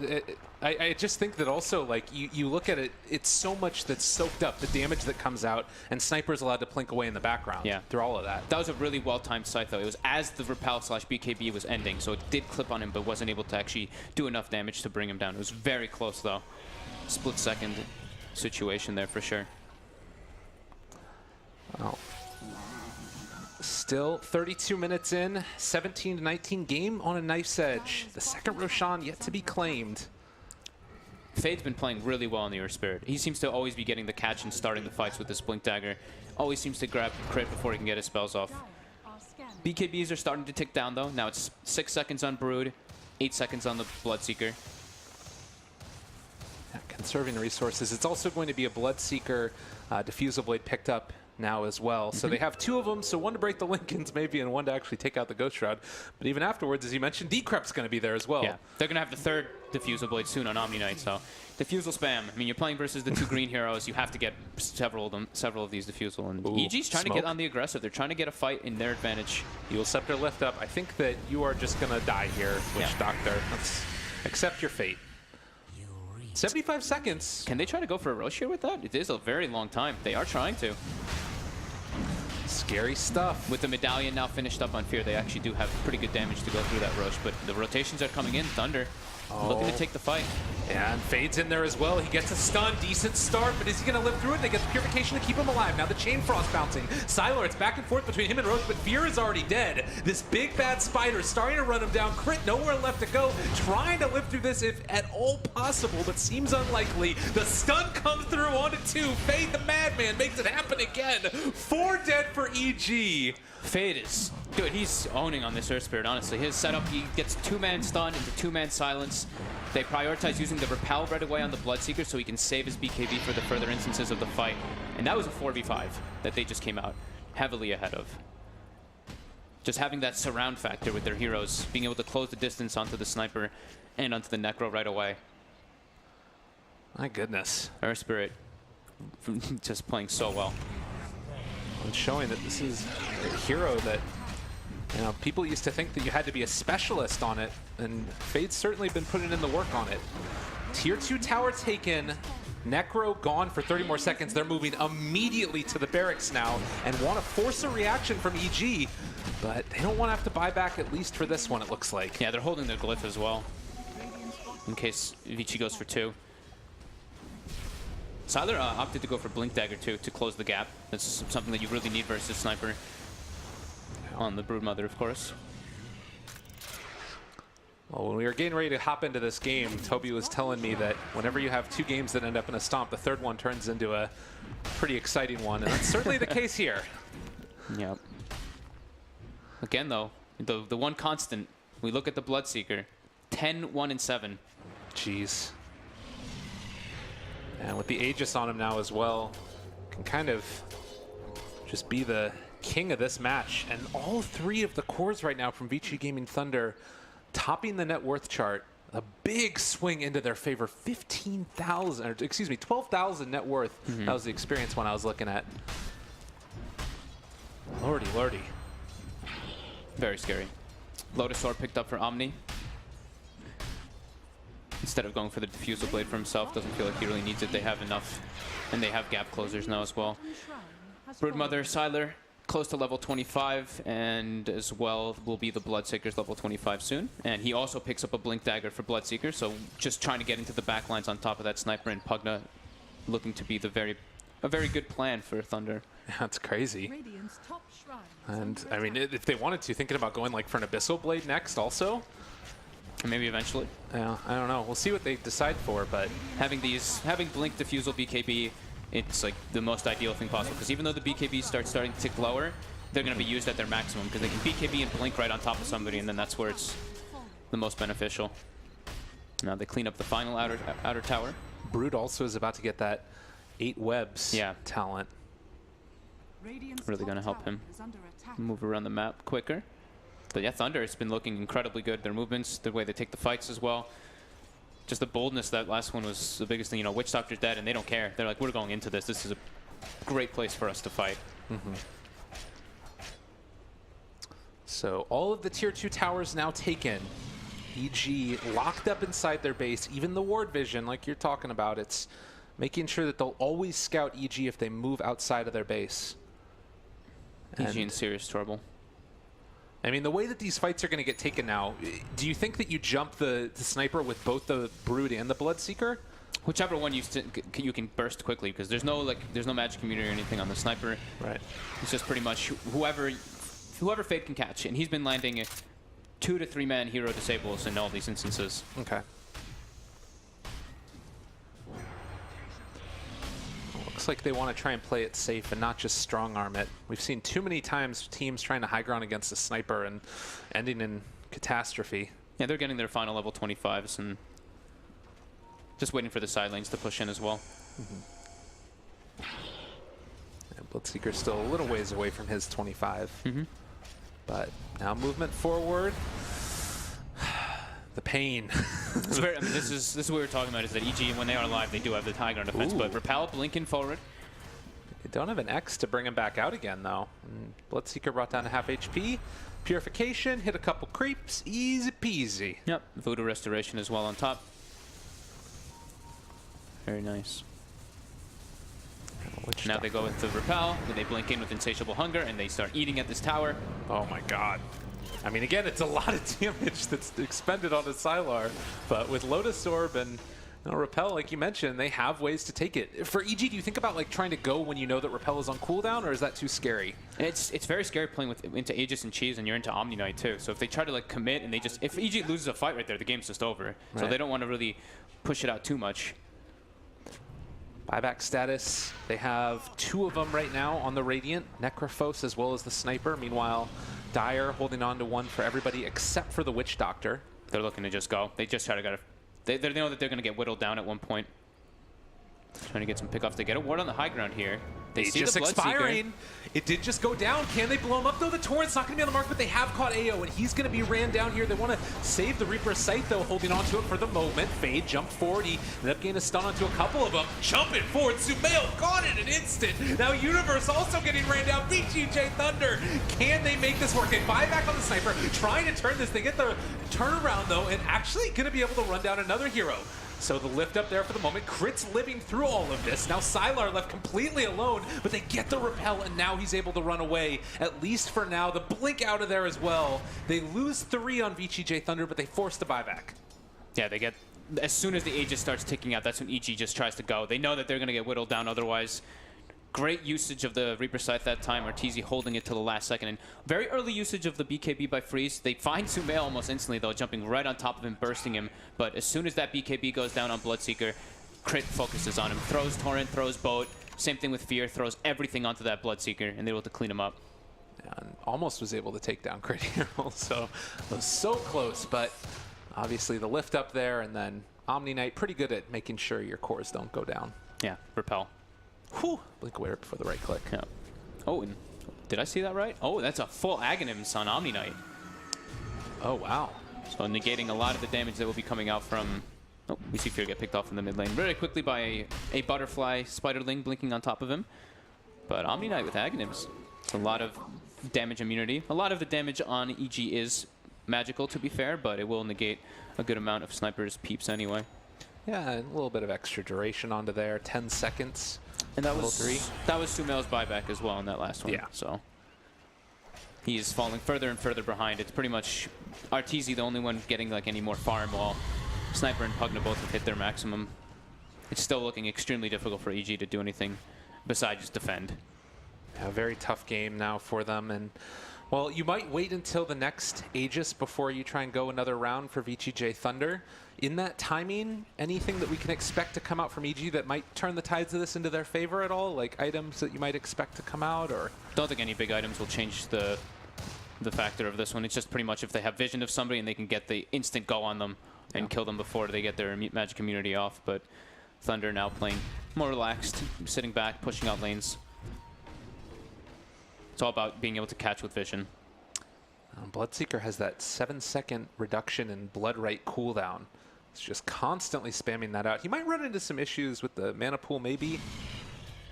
I just think that also, like, you look at it, it's so much that's soaked up, the damage that comes out, and Sniper's allowed to plink away in the background through all of that. That was a really well-timed sight, though. It was as the Repel/BKB was ending, so it did clip on him, but wasn't able to actually do enough damage to bring him down. It was very close, though. Split-second situation there for sure. Well, still 32 minutes in, 17-19 game on a knife's edge. The second Roshan yet to be claimed. Fade's been playing really well in the Earth Spirit. He seems to always be getting the catch and starting the fights with this Blink Dagger. Always seems to grab Crit before he can get his spells off. BKBs are starting to tick down though. Now it's 6 seconds on Brood, 8 seconds on the Bloodseeker. Yeah, conserving resources. It's also going to be a Bloodseeker Diffusal Blade picked up now as well. So they have 2 of them, so one to break the Lincolns maybe and one to actually take out the Ghost Shroud. But even afterwards, as you mentioned, Decrep's going to be there as well. Yeah, they're going to have the 3rd Diffusal Blade soon on Omni Knight, so Diffusal spam. I mean, you're playing versus the 2 green heroes, you have to get several of these Diffusal. And EG's trying to get on the aggressive. They're trying to get a fight in their advantage. Yule Scepter lift up. I think that you are just going to die here, Witch Doctor. Let's accept your fate. 75 seconds. Can they try to go for a Roche here with that? It is a very long time. They are trying to. Scary stuff. With the medallion now finished up on Fear, they actually do have pretty good damage to go through that Roche, but the rotations are coming in. Thunder looking to take the fight. And Fade's in there as well. He gets a stun, decent start, but is he going to live through it? They get the Purification to keep him alive. Now the Chain Frost bouncing. Sylar, it's back and forth between him and Roche, but Fear is already dead. This big bad spider is starting to run him down. Crit, nowhere left to go. Trying to live through this if at all possible, but seems unlikely. The stun comes through onto 2. Fade the Madman makes it happen again. 4 dead for EG. Fade is, dude, he's owning on this Earth Spirit, honestly. His setup, he gets 2-man stun into 2-man silence. They prioritize using the Repel right away on the Bloodseeker so he can save his BKB for the further instances of the fight. And that was a 4v5 that they just came out heavily ahead of. Just having that surround factor with their heroes, being able to close the distance onto the Sniper and onto the Necro right away. My goodness. Earth Spirit just playing so well. And showing that this is a hero that, you know, people used to think that you had to be a specialist on it, and Fade's certainly been putting in the work on it. Tier 2 tower taken, Necro gone for 30 more seconds. They're moving immediately to the barracks now and want to force a reaction from EG, but they don't want to have to buy back, at least for this one, it looks like. Yeah, they're holding their Glyph as well, in case Vici goes for 2. Sylar opted to go for Blink Dagger too to close the gap. That's something that you really need versus Sniper. On the Broodmother, of course. Well, when we were getting ready to hop into this game, Toby was telling me that whenever you have 2 games that end up in a stomp, the third one turns into a pretty exciting one, and that's certainly the case here. Yep. Again, though, the one constant, we look at the Bloodseeker, 10, 1, and 7. Jeez. And with the Aegis on him now as well, can kind of just be the king of this match. And all 3 of the cores right now from VG Gaming Thunder topping the net worth chart. A big swing into their favor. 15,000, or excuse me, 12,000 net worth. That was the experience one I was looking at. Lordy, lordy. Very scary. Lotus Sword picked up for Omni. Instead of going for the Diffusal Blade for himself, doesn't feel like he really needs it. They have enough, and they have gap closers now as well. Broodmother, Sylar, close to level 25, and as well will be the Bloodseeker's level 25 soon. And he also picks up a Blink Dagger for Bloodseeker, so just trying to get into the backlines on top of that Sniper, and Pugna looking to be a very good plan for Thunder. That's crazy. And I mean, if they wanted to, thinking about going like for an Abyssal Blade next also. Maybe eventually. Yeah, I don't know. We'll see what they decide for, but having Blink, Diffusal, BKB, it's like the most ideal thing possible, because even though the BKB starting to tick lower, they're going to be used at their maximum, because they can BKB and Blink right on top of somebody, and then that's where it's the most beneficial. Now they clean up the final outer tower. Brood also is about to get that 8 webs talent. Really going to help him move around the map quicker. But yeah, Thunder has been looking incredibly good. Their movements, the way they take the fights as well. Just the boldness, that last one was the biggest thing. You know, Witch Doctor's dead, and they don't care. They're like, we're going into this. This is a great place for us to fight. So all of the tier 2 towers now taken. EG locked up inside their base. Even the ward vision, like you're talking about, it's making sure that they'll always scout EG if they move outside of their base. EG in serious trouble. I mean, the way that these fights are going to get taken now, do you think that you jump the Sniper with both the Brood and the Bloodseeker? Whichever one you can burst quickly, because there's no magic immunity or anything on the Sniper. Right. It's just pretty much whoever Fade can catch, and he's been landing 2 to 3 man hero disables in all these instances. Okay. Looks like they want to try and play it safe and not just strong arm it. We've seen too many times teams trying to high ground against a Sniper and ending in catastrophe. Yeah, they're getting their final level 25s and just waiting for the side lanes to push in as well. And Bloodseeker's still a little ways away from his 25. But now movement forward. The pain. It's very, I mean, this is what we were talking about, is that EG, when they are live, they do have the high ground defense, but Repel blinking forward. They don't have an X to bring him back out again, though. And Bloodseeker brought down to half HP. Purification, hit a couple creeps, easy peasy. Yep, Voodoo Restoration as well on top. Very nice. Now they go with the Repel, then they blink in with Insatiable Hunger, and they start eating at this tower. Oh my god. I mean, again, it's a lot of damage that's expended on the Sylar, but with Lotus Orb and Repel, like you mentioned, they have ways to take it. For EG, do you think about like trying to go when you know that Repel is on cooldown, or is that too scary? It's very scary playing into Aegis and Cheese, and you're into Omni Knight too. So if they try to like commit and if EG loses a fight right there, the game's just over. Right. So they don't want to really push it out too much. Buyback status, they have 2 of them right now on the Radiant, Necrophos as well as the Sniper. Meanwhile, Dire holding on to 1 for everybody except for the Witch Doctor. They're looking to just go. They just try to they know that they're going to get whittled down at one point. Trying to get some pickoffs. They get a ward on the high ground here. They see just the expiring. It did just go down. Can they blow him up, though? The Torrent's not going to be on the mark, but they have caught AO, and he's going to be ran down here. They want to save the Reaper's Sight, though, holding on to it for the moment. Fade jumped forward. He ended up getting a stun onto a couple of them. Jumping forward. Sumail caught it in an instant. Now Universe also getting ran down. VG.J Thunder. Can they make this work? They buy back on the Sniper, trying to turn this. They get the turnaround, though, and actually going to be able to run down another hero. So the lift up there for the moment. Crit's living through all of this. Now Sylar left completely alone, but they get the Repel, and now he's able to run away, at least for now. The blink out of there as well. They lose 3 on VG.J Thunder, but they force the buyback. Yeah, they get as soon as the Aegis starts ticking out, that's when EG just tries to go. They know that they're going to get whittled down otherwise. Great usage of the Reaper Scythe that time. Arteezy holding it till the last second. And very early usage of the BKB by Freeze. They find Sumail almost instantly, though, jumping right on top of him, bursting him. But as soon as that BKB goes down on Bloodseeker, Crit focuses on him. Throws Torrent, throws Boat. Same thing with Fear. Throws everything onto that Bloodseeker, and they're able to clean him up. And almost was able to take down Crit Hero. So it was so close, but obviously the lift up there, and then Omni Knight pretty good at making sure your cores don't go down. Yeah, repel. Whew. Blink away before the right click. Yeah. Oh, and did I see that right? Oh, that's a full Aghanims on Omni Knight. Oh, wow. So negating a lot of the damage that will be coming out from... Oh, we see Fear get picked off in the mid lane very quickly by a Butterfly Spiderling blinking on top of him. But Omni Knight with Aghanims. It's a lot of damage immunity. A lot of the damage on EG is magical, to be fair, but it will negate a good amount of Sniper's peeps anyway. Yeah, and a little bit of extra duration onto there. 10 seconds. And that was Sumail's buyback as well in that last one. Yeah. So he's falling further and further behind. It's pretty much Arteezy the only one getting like any more farm, while Sniper and Pugna both have hit their maximum. It's still looking extremely difficult for EG to do anything besides just defend. Yeah, a very tough game now for them. And well, you might wait until the next Aegis before you try and go another round for VG.J Thunder. In that timing, anything that we can expect to come out from EG that might turn the tides of this into their favor at all? Like items that you might expect to come out, or? Don't think any big items will change the factor of this one. It's just pretty much if they have vision of somebody and they can get the instant go on them and kill them before they get their magic immunity off. But Thunder now playing more relaxed, sitting back, pushing out lanes. It's all about being able to catch with vision. Bloodseeker has that 7-second reduction in blood right cooldown. It's just constantly spamming that out. He might run into some issues with the mana pool, maybe.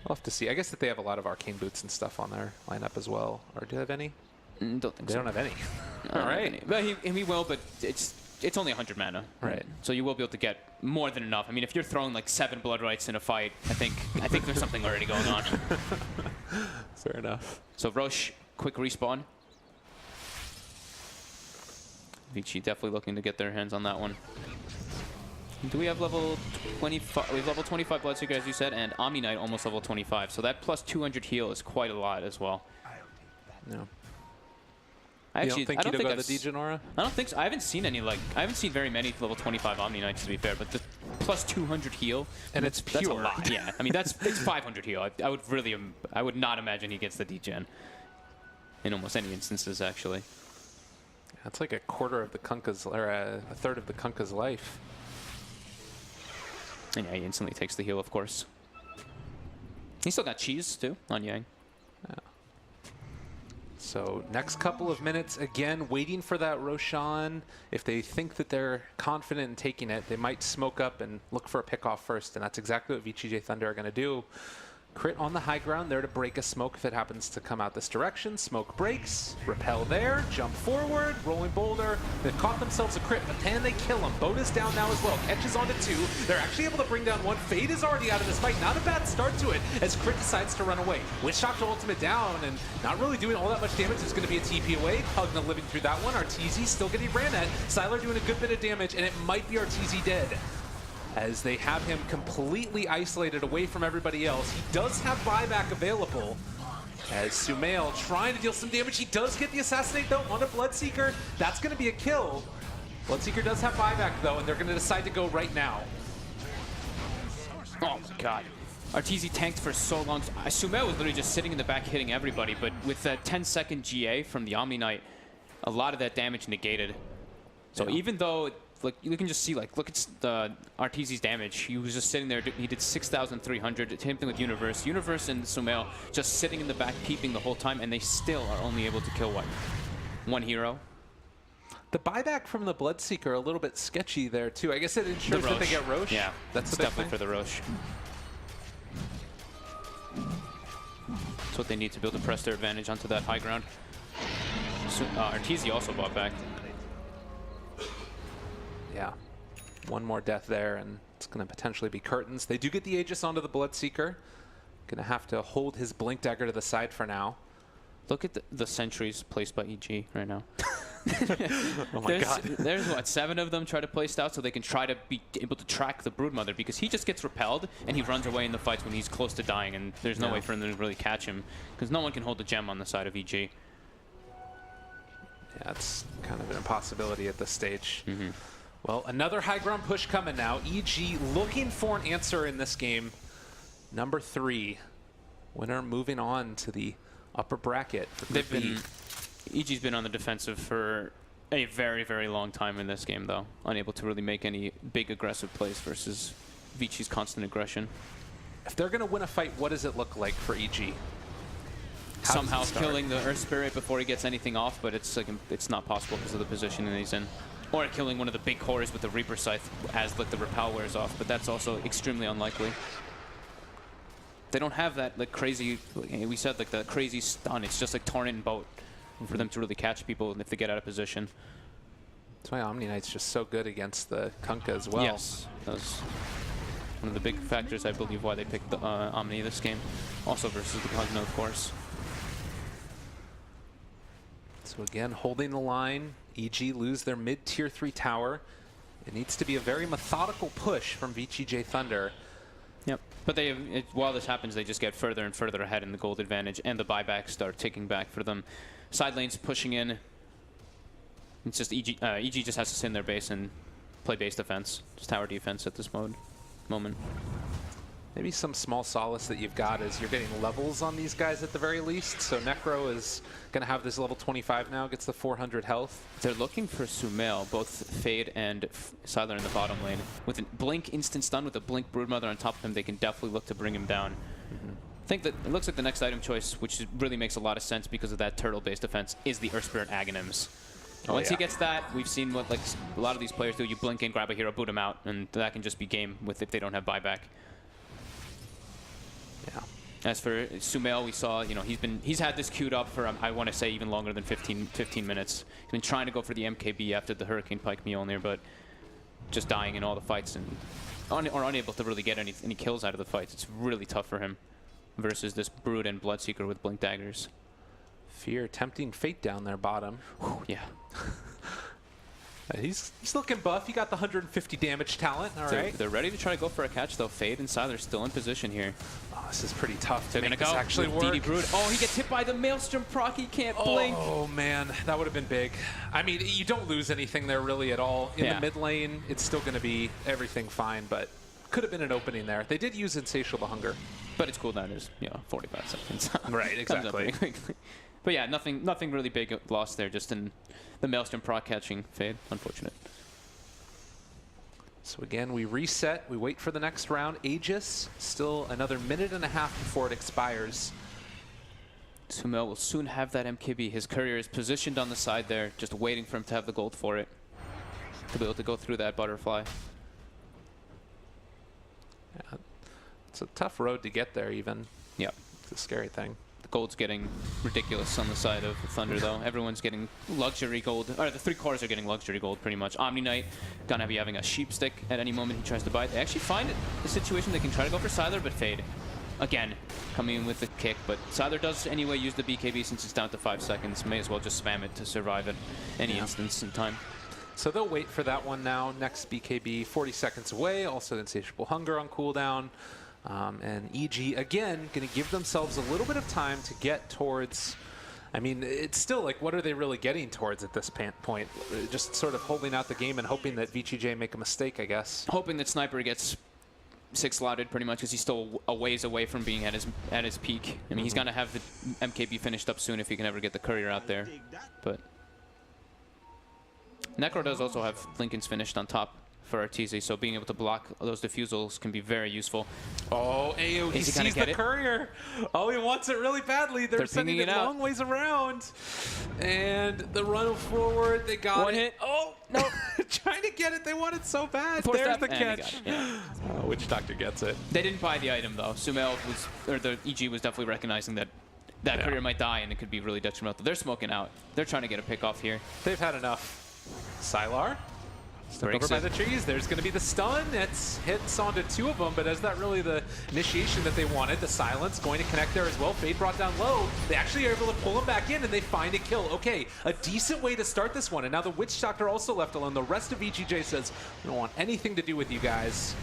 We'll have to see. I guess that they have a lot of arcane boots and stuff on their lineup as well. Or do they have any? Don't think they so. don't have any. All right. But he will, but it's only 100 mana. Right. So you will be able to get more than enough. I mean, if you're throwing like 7 blood rights in a fight, I think there's something already going on. Fair enough. So Roche, quick respawn. Vici definitely looking to get their hands on that one. Do we have level 25? We have level 25 Bloodseeker, as you said, and Omni Knight almost level 25. So that plus 200 heal is quite a lot as well. No. I don't think you'd go to the Degenora? I don't think so. I haven't seen very many level 25 Omni Knights, to be fair, but the plus 200 heal, and it's pure. That's a lot. Yeah, I mean it's 500 heal. I would not imagine he gets the degen in almost any instances, actually. That's like a quarter of the Kunkka's, or a third of the Kunkka's life. And yeah, he instantly takes the heal, of course. He still got cheese too on Yang. Yeah. So next couple of minutes, again, waiting for that Roshan. If they think that they're confident in taking it, they might smoke up and look for a pick-off first, and that's exactly what VG.J Thunder are going to do. Crit on the high ground, there to break a smoke if it happens to come out this direction. Smoke breaks, repel there, jump forward, rolling boulder. They've caught themselves a crit, but can they kill him? Boat is down now as well, catches onto 2. They're actually able to bring down 1. Fade is already out of this fight. Not a bad start to it as Crit decides to run away. Witch Shot to ultimate down and not really doing all that much damage. There's going to be a TP away. Pugna living through that one. Arteezy still getting ran at. Sylar doing a good bit of damage, and it might be Arteezy dead, as they have him completely isolated away from everybody else. He does have buyback available, as Sumail trying to deal some damage. He does get the assassinate though on a Bloodseeker. That's going to be a kill. Bloodseeker does have buyback though, and they're going to decide to go right now. Oh my god. Arteezy tanked for so long. Sumail was literally just sitting in the back hitting everybody, but with that 10-second GA from the Omni Knight, a lot of that damage negated. So even though, like, you can just see, like, look at the Arteezy's damage. He was just sitting there. He did 6,300. Same thing with Universe. Universe and Sumail just sitting in the back, peeping the whole time, and they still are only able to kill, what, 1 hero? The buyback from the Bloodseeker a little bit sketchy there, too. I guess it ensures that they get Roche. Yeah, that's definitely for the Roche. That's what they need to be able to press their advantage onto that high ground. So, Arteezy also bought back. Yeah, 1 more death there, and it's going to potentially be curtains. They do get the Aegis onto the Bloodseeker. Going to have to hold his Blink Dagger to the side for now. Look at the sentries placed by EG right now. Oh my god. There's what, 7 of them try to play stout so they can try to be able to track the Broodmother, because he just gets repelled and he runs away in the fights when he's close to dying, and there's no way for them to really catch him because no one can hold the gem on the side of EG. Yeah, it's kind of an impossibility at this stage. Well, another high ground push coming now. EG looking for an answer in this game. Number 3. Winner moving on to the upper bracket. They've been... EG's been on the defensive for a very, very long time in this game, though. Unable to really make any big aggressive plays versus VG's constant aggression. If they're going to win a fight, what does it look like for EG? Somehow killing the Earth Spirit before he gets anything off, but it's like it's not possible because of the position that he's in. Or killing one of the big cores with the Reaper Scythe as like the repel wears off, but that's also extremely unlikely. They don't have that like crazy, like we said, like the crazy stun. It's just like Torrent and Boat for them to really catch people if they get out of position. That's why Omni Knight's just so good against the Kunkka as well. Yes, that's one of the big factors, I believe, why they picked the Omni this game. Also versus the Cogno, of course. So again, holding the line. EG lose their mid-tier 3 tower. It needs to be a very methodical push from VG.J Thunder. Yep. But while this happens, they just get further and further ahead in the gold advantage, and the buybacks start ticking back for them. Side lanes pushing in. It's just EG just has to sit in their base and play base defense. Just tower defense at this moment. Maybe some small solace that you've got is you're getting levels on these guys at the very least. So Necro is going to have this level 25 now, gets the 400 health. They're looking for Sumail, both Fade and Siler in the bottom lane. With a Blink instant stun, with a Blink Broodmother on top of him, they can definitely look to bring him down. I think that it looks like the next item choice, which really makes a lot of sense because of that turtle-based defense, is the Earth Spirit Aghanims. Once he gets that, we've seen what like a lot of these players do. You blink in, grab a hero, boot him out, and that can just be game with if they don't have buyback. Yeah. As for Sumail, we saw, you know, he's had this queued up for I want to say even longer than 15 minutes. He's been trying to go for the MKB after the Hurricane Pike Mjolnir, but just dying in all the fights and or unable to really get any kills out of the fights. It's really tough for him versus this Brood and Bloodseeker with Blink Daggers. Fear tempting fate down there bottom. Whew, yeah. He's looking buff. He got the 150 damage talent. All right. They're ready to try to go for a catch, though. Fade and Siler still in position here. Oh, this is pretty tough. They're going to go. Actually work. DD Brood. Oh, he gets hit by the Maelstrom proc. He can't blink. Oh, man. That would have been big. I mean, you don't lose anything there really at all. In the mid lane, it's still going to be everything fine, but could have been an opening there. They did use Insatiable Hunger. But its cooldown is, 45 seconds. Right, exactly. But yeah, nothing really big lost there, just in the Maelstrom proc catching Fade. Unfortunate. So again, we reset. We wait for the next round. Aegis, still another minute and a half before it expires. Sumail will soon have that MKB. His courier is positioned on the side there, just waiting for him to have the gold for it, to be able to go through that butterfly. Yeah, it's a tough road to get there even. Yep. It's a scary thing. The gold's getting ridiculous on the side of Thunder, though. Everyone's getting luxury gold. Or the 3 cores are getting luxury gold, pretty much. Omni Knight gonna be having a sheep stick at any moment he tries to buy it. They actually find a situation they can try to go for Siler, but Fade. Again, coming in with the kick, but Siler does anyway use the BKB since it's down to 5 seconds. May as well just spam it to survive at any instance in time. So they'll wait for that one now. Next BKB, 40 seconds away. Also Insatiable Hunger on cooldown. And EG, again, going to give themselves a little bit of time to get towards... I mean, it's still like, what are they really getting towards at this point? Just sort of holding out the game and hoping that VG.J make a mistake, I guess. Hoping that Sniper gets 6-slotted pretty much, because he's still a ways away from being at his peak. I mean, he's going to have the MKB finished up soon if he can ever get the courier out there. But Necro does also have Lincoln's finished on top for Arteezy, so being able to block those diffusals can be very useful. Oh, AO, he sees the courier. Oh, he wants it really badly. They're sending it long ways around. And the run forward, they got one hit. Oh, no. Trying to get it. They want it so bad. There's the catch. Witch Doctor gets it. They didn't buy the item, though. Sumail was, or the EG was definitely recognizing that courier might die, and it could be really detrimental. They're smoking out. They're trying to get a pick off here. They've had enough. Sylar. Stuck over by the trees. There's going to be the stun. It's hits onto 2 of them, but is that really the initiation that they wanted? The silence going to connect there as well. Fade brought down low. They actually are able to pull him back in, and they find a kill. Okay, a decent way to start this one. And now the Witch Doctor also left alone. The rest of VG.J says, we don't want anything to do with you guys.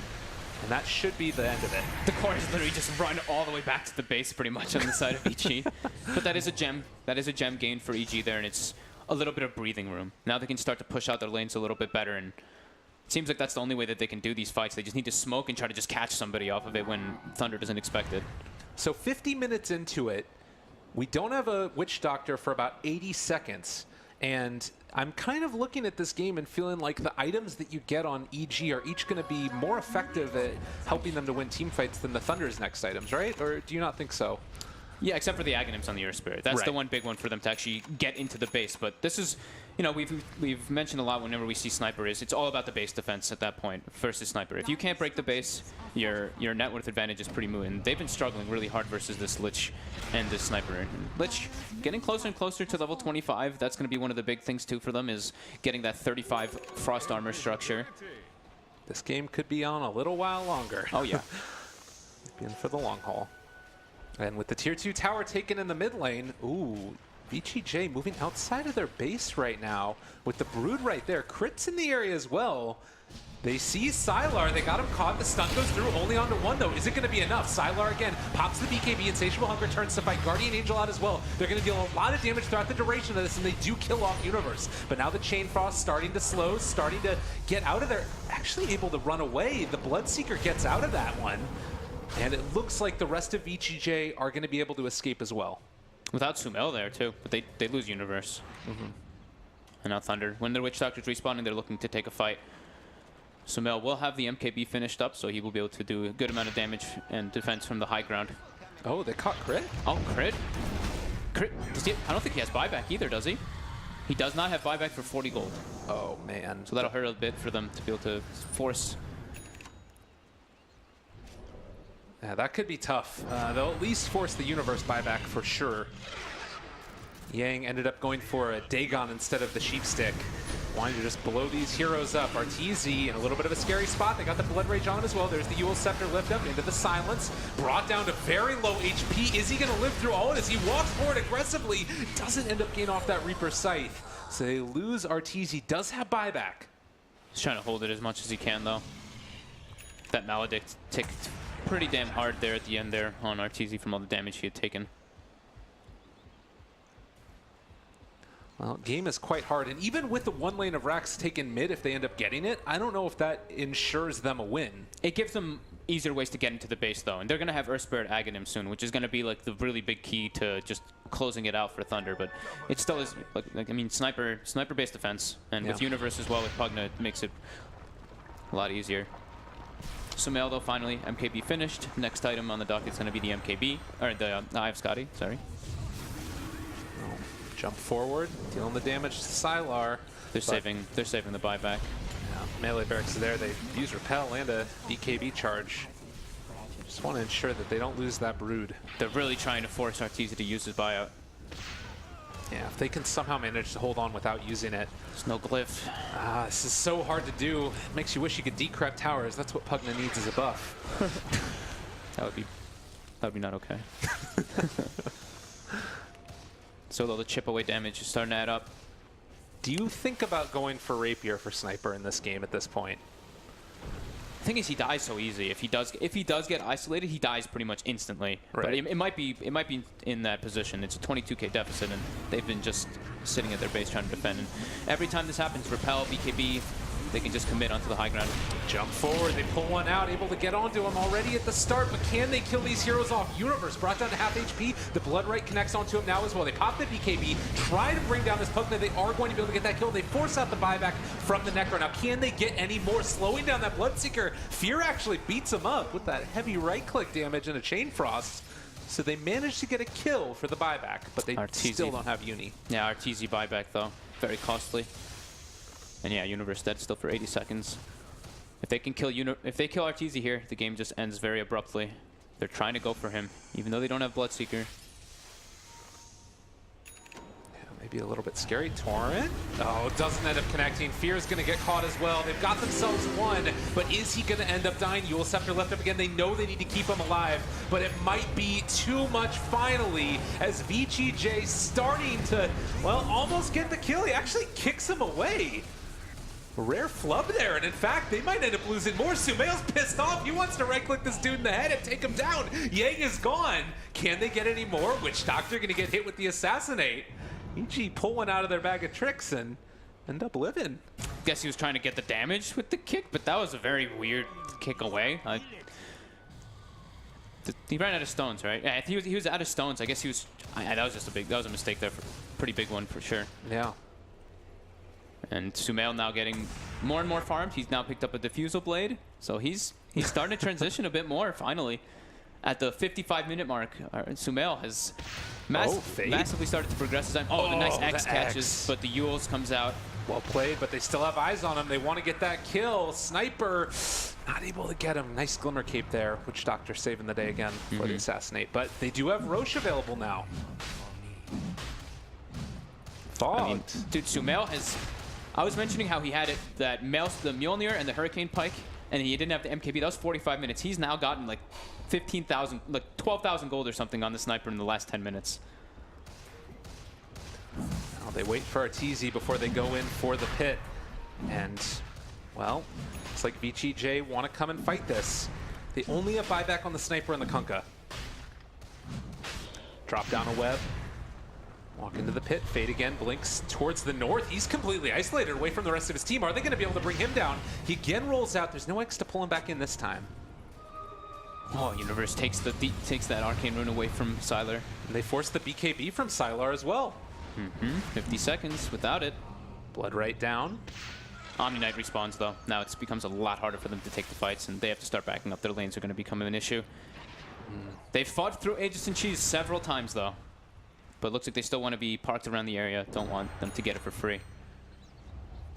And that should be the end of it. The core is literally just run all the way back to the base pretty much on the side of EG. But that is a gem. That is a gem gain for EG there, and it's a little bit of breathing room. Now they can start to push out their lanes a little bit better, and it seems like that's the only way that they can do these fights. They just need to smoke and try to just catch somebody off of it when Thunder doesn't expect it. So 50 minutes into it, we don't have a Witch Doctor for about 80 seconds. And I'm kind of looking at this game and feeling like the items that you get on EG are each going to be more effective at helping them to win team fights than the Thunder's next items, right? Or do you not think so? Yeah, except for the Aghanims on the Earth Spirit. That's the one big one for them to actually get into the base. But this is, you know, we've mentioned a lot whenever we see Sniper is it's all about the base defense at that point versus Sniper. If you can't break the base, your net worth advantage is pretty moot. And they've been struggling really hard versus this Lich and this Sniper. Lich getting closer and closer to level 25. That's going to be one of the big things too for them is getting that 35 Frost Armor structure. This game could be on a little while longer. Oh yeah. In for the long haul. And with the tier 2 tower taken in the mid lane, ooh, VG.J moving outside of their base right now with the Brood right there. Crits in the area as well. They see Sylar, they got him caught, the stun goes through, only onto 1 though. Is it going to be enough? Sylar again pops the BKB, Insatiable Hunger turns to fight Guardian Angel out as well. They're going to deal a lot of damage throughout the duration of this, and they do kill off Universe. But now the Chain Frost starting to slow, starting to get out of there, actually able to run away. The Bloodseeker gets out of that one. And it looks like the rest of VG.J are going to be able to escape as well. Without Sumail there too, but they lose Universe. And now Thunder. When the Witch Doctor's respawning, they're looking to take a fight. Sumail will have the MKB finished up, so he will be able to do a good amount of damage and defense from the high ground. Oh, they caught crit? Oh, crit? Crit? I don't think he has buyback either, does he? He does not have buyback for 40 gold. Oh, man. So that'll hurt a bit for them to be able to force. Yeah, that could be tough. They'll at least force the Universe buyback for sure. Yang ended up going for a Dagon instead of the Sheepstick. Wanting to just blow these heroes up. RTZ in a little bit of a scary spot. They got the Blood Rage on him as well. There's the Yule Scepter lift up into the silence. Brought down to very low HP. Is he going to live through all of this? He walks forward aggressively. Doesn't end up getting off that Reaper Scythe. So they lose RTZ. Does have buyback. He's trying to hold it as much as he can though. That Maledict ticked pretty damn hard there at the end there on RTZ from all the damage he had taken. Well, game is quite hard, and even with the 1 lane of Rax taken mid, if they end up getting it, I don't know if that ensures them a win. It gives them easier ways to get into the base, though, and they're going to have Earth Spirit Aghanim soon, which is going to be like the really big key to just closing it out for Thunder. But it still is, like I mean, sniper-based defense, and with Universe as well with Pugna, it makes it a lot easier. Sumail, though, finally, MKB finished. Next item on the docket is going to be the MKB, or the Eye of Scotty, sorry. Jump forward, dealing the damage to Sylar. They're saving the buyback. Yeah, melee barracks are there. They use repel and a BKB charge. Just want to ensure that they don't lose that Brood. They're really trying to force RTZ to use his buyout. Yeah, if they can somehow manage to hold on without using it. There's no glyph. This is so hard to do. It makes you wish you could decrypt towers. That's what Pugna needs as a buff. That would be not okay. So though the chip away damage is starting to add up. Do you think about going for Rapier for Sniper in this game at this point? The thing is, he dies so easy. If he does get isolated, he dies pretty much instantly. Right. But it might be in that position. It's a 22k deficit, and they've been just sitting at their base trying to defend. And every time this happens, repel, BKB, they can just commit onto the high ground. Jump forward, they pull one out, able to get onto him already at the start, but can they kill these heroes off? Universe brought down to half HP. The Blood Right connects onto him now as well. They pop the BKB, try to bring down this Pugna. They are going to be able to get that kill. They force out the buyback from the Necro. Now, can they get any more? Slowing down that Bloodseeker. Fear actually beats him up with that heavy right-click damage and a Chain Frost. So they managed to get a kill for the buyback, but they still don't have Uni. Yeah, RTZ buyback, though. Very costly. And yeah, Universe dead still for 80 seconds. If they can kill if they kill RTZ here, the game just ends very abruptly. They're trying to go for him, even though they don't have Bloodseeker. Yeah, they maybe a little bit scary. Torrent. Oh, doesn't end up connecting. Fear's going to get caught as well. They've got themselves one, but is he going to end up dying? Yule Scepter left up again. They know they need to keep him alive, but it might be too much finally as VG.J starting to, well, almost get the kill. He actually kicks him away. Rare flub there, and in fact, they might end up losing more. Sumail's pissed off. He wants to right-click this dude in the head and take him down. Yang is gone. Can they get any more? Witch Doctor gonna get hit with the Assassinate. EG pull one out of their bag of tricks and end up living. Guess he was trying to get the damage with the kick, but that was a very weird kick away. He ran out of stones, right? Yeah, he was out of stones. I guess he was. That was just that was a mistake there. Pretty big one for sure. Yeah. And Sumail now getting more and more farmed. He's now picked up a Diffusal Blade. So he's starting to transition a bit more, finally. At the 55-minute mark, Sumail has massively started to progress his time. Oh, the nice X catches, but the Yules comes out. Well played, but they still have eyes on him. They want to get that kill. Sniper not able to get him. Nice Glimmer Cape there. Witch Doctor saving the day again for the Assassinate. But they do have Roche available now. I mean, dude, Sumail has... I was mentioning how he had it, the Mjolnir and the Hurricane Pike, and he didn't have the MKB. That was 45 minutes. He's now gotten like 15,000, like 12,000 gold or something on the sniper in the last 10 minutes. Now they wait for Arteezy before they go in for the pit. And, well, it's like VG.J want to come and fight this. They only have buyback on the sniper and the Kunkka. Drop down a web. Walk into the pit, Fade again, blinks towards the north. He's completely isolated away from the rest of his team. Are they going to be able to bring him down? He again rolls out. There's no X to pull him back in this time. Oh, Universe takes that Arcane Rune away from Sylar. And they force the BKB from Sylar as well. 50 seconds without it. Blood right down. Omni Knight respawns though. Now it becomes a lot harder for them to take the fights, and they have to start backing up. Their lanes are going to become an issue. They've fought through Aegis and Cheese several times though. But looks like they still want to be parked around the area. Don't want them to get it for free.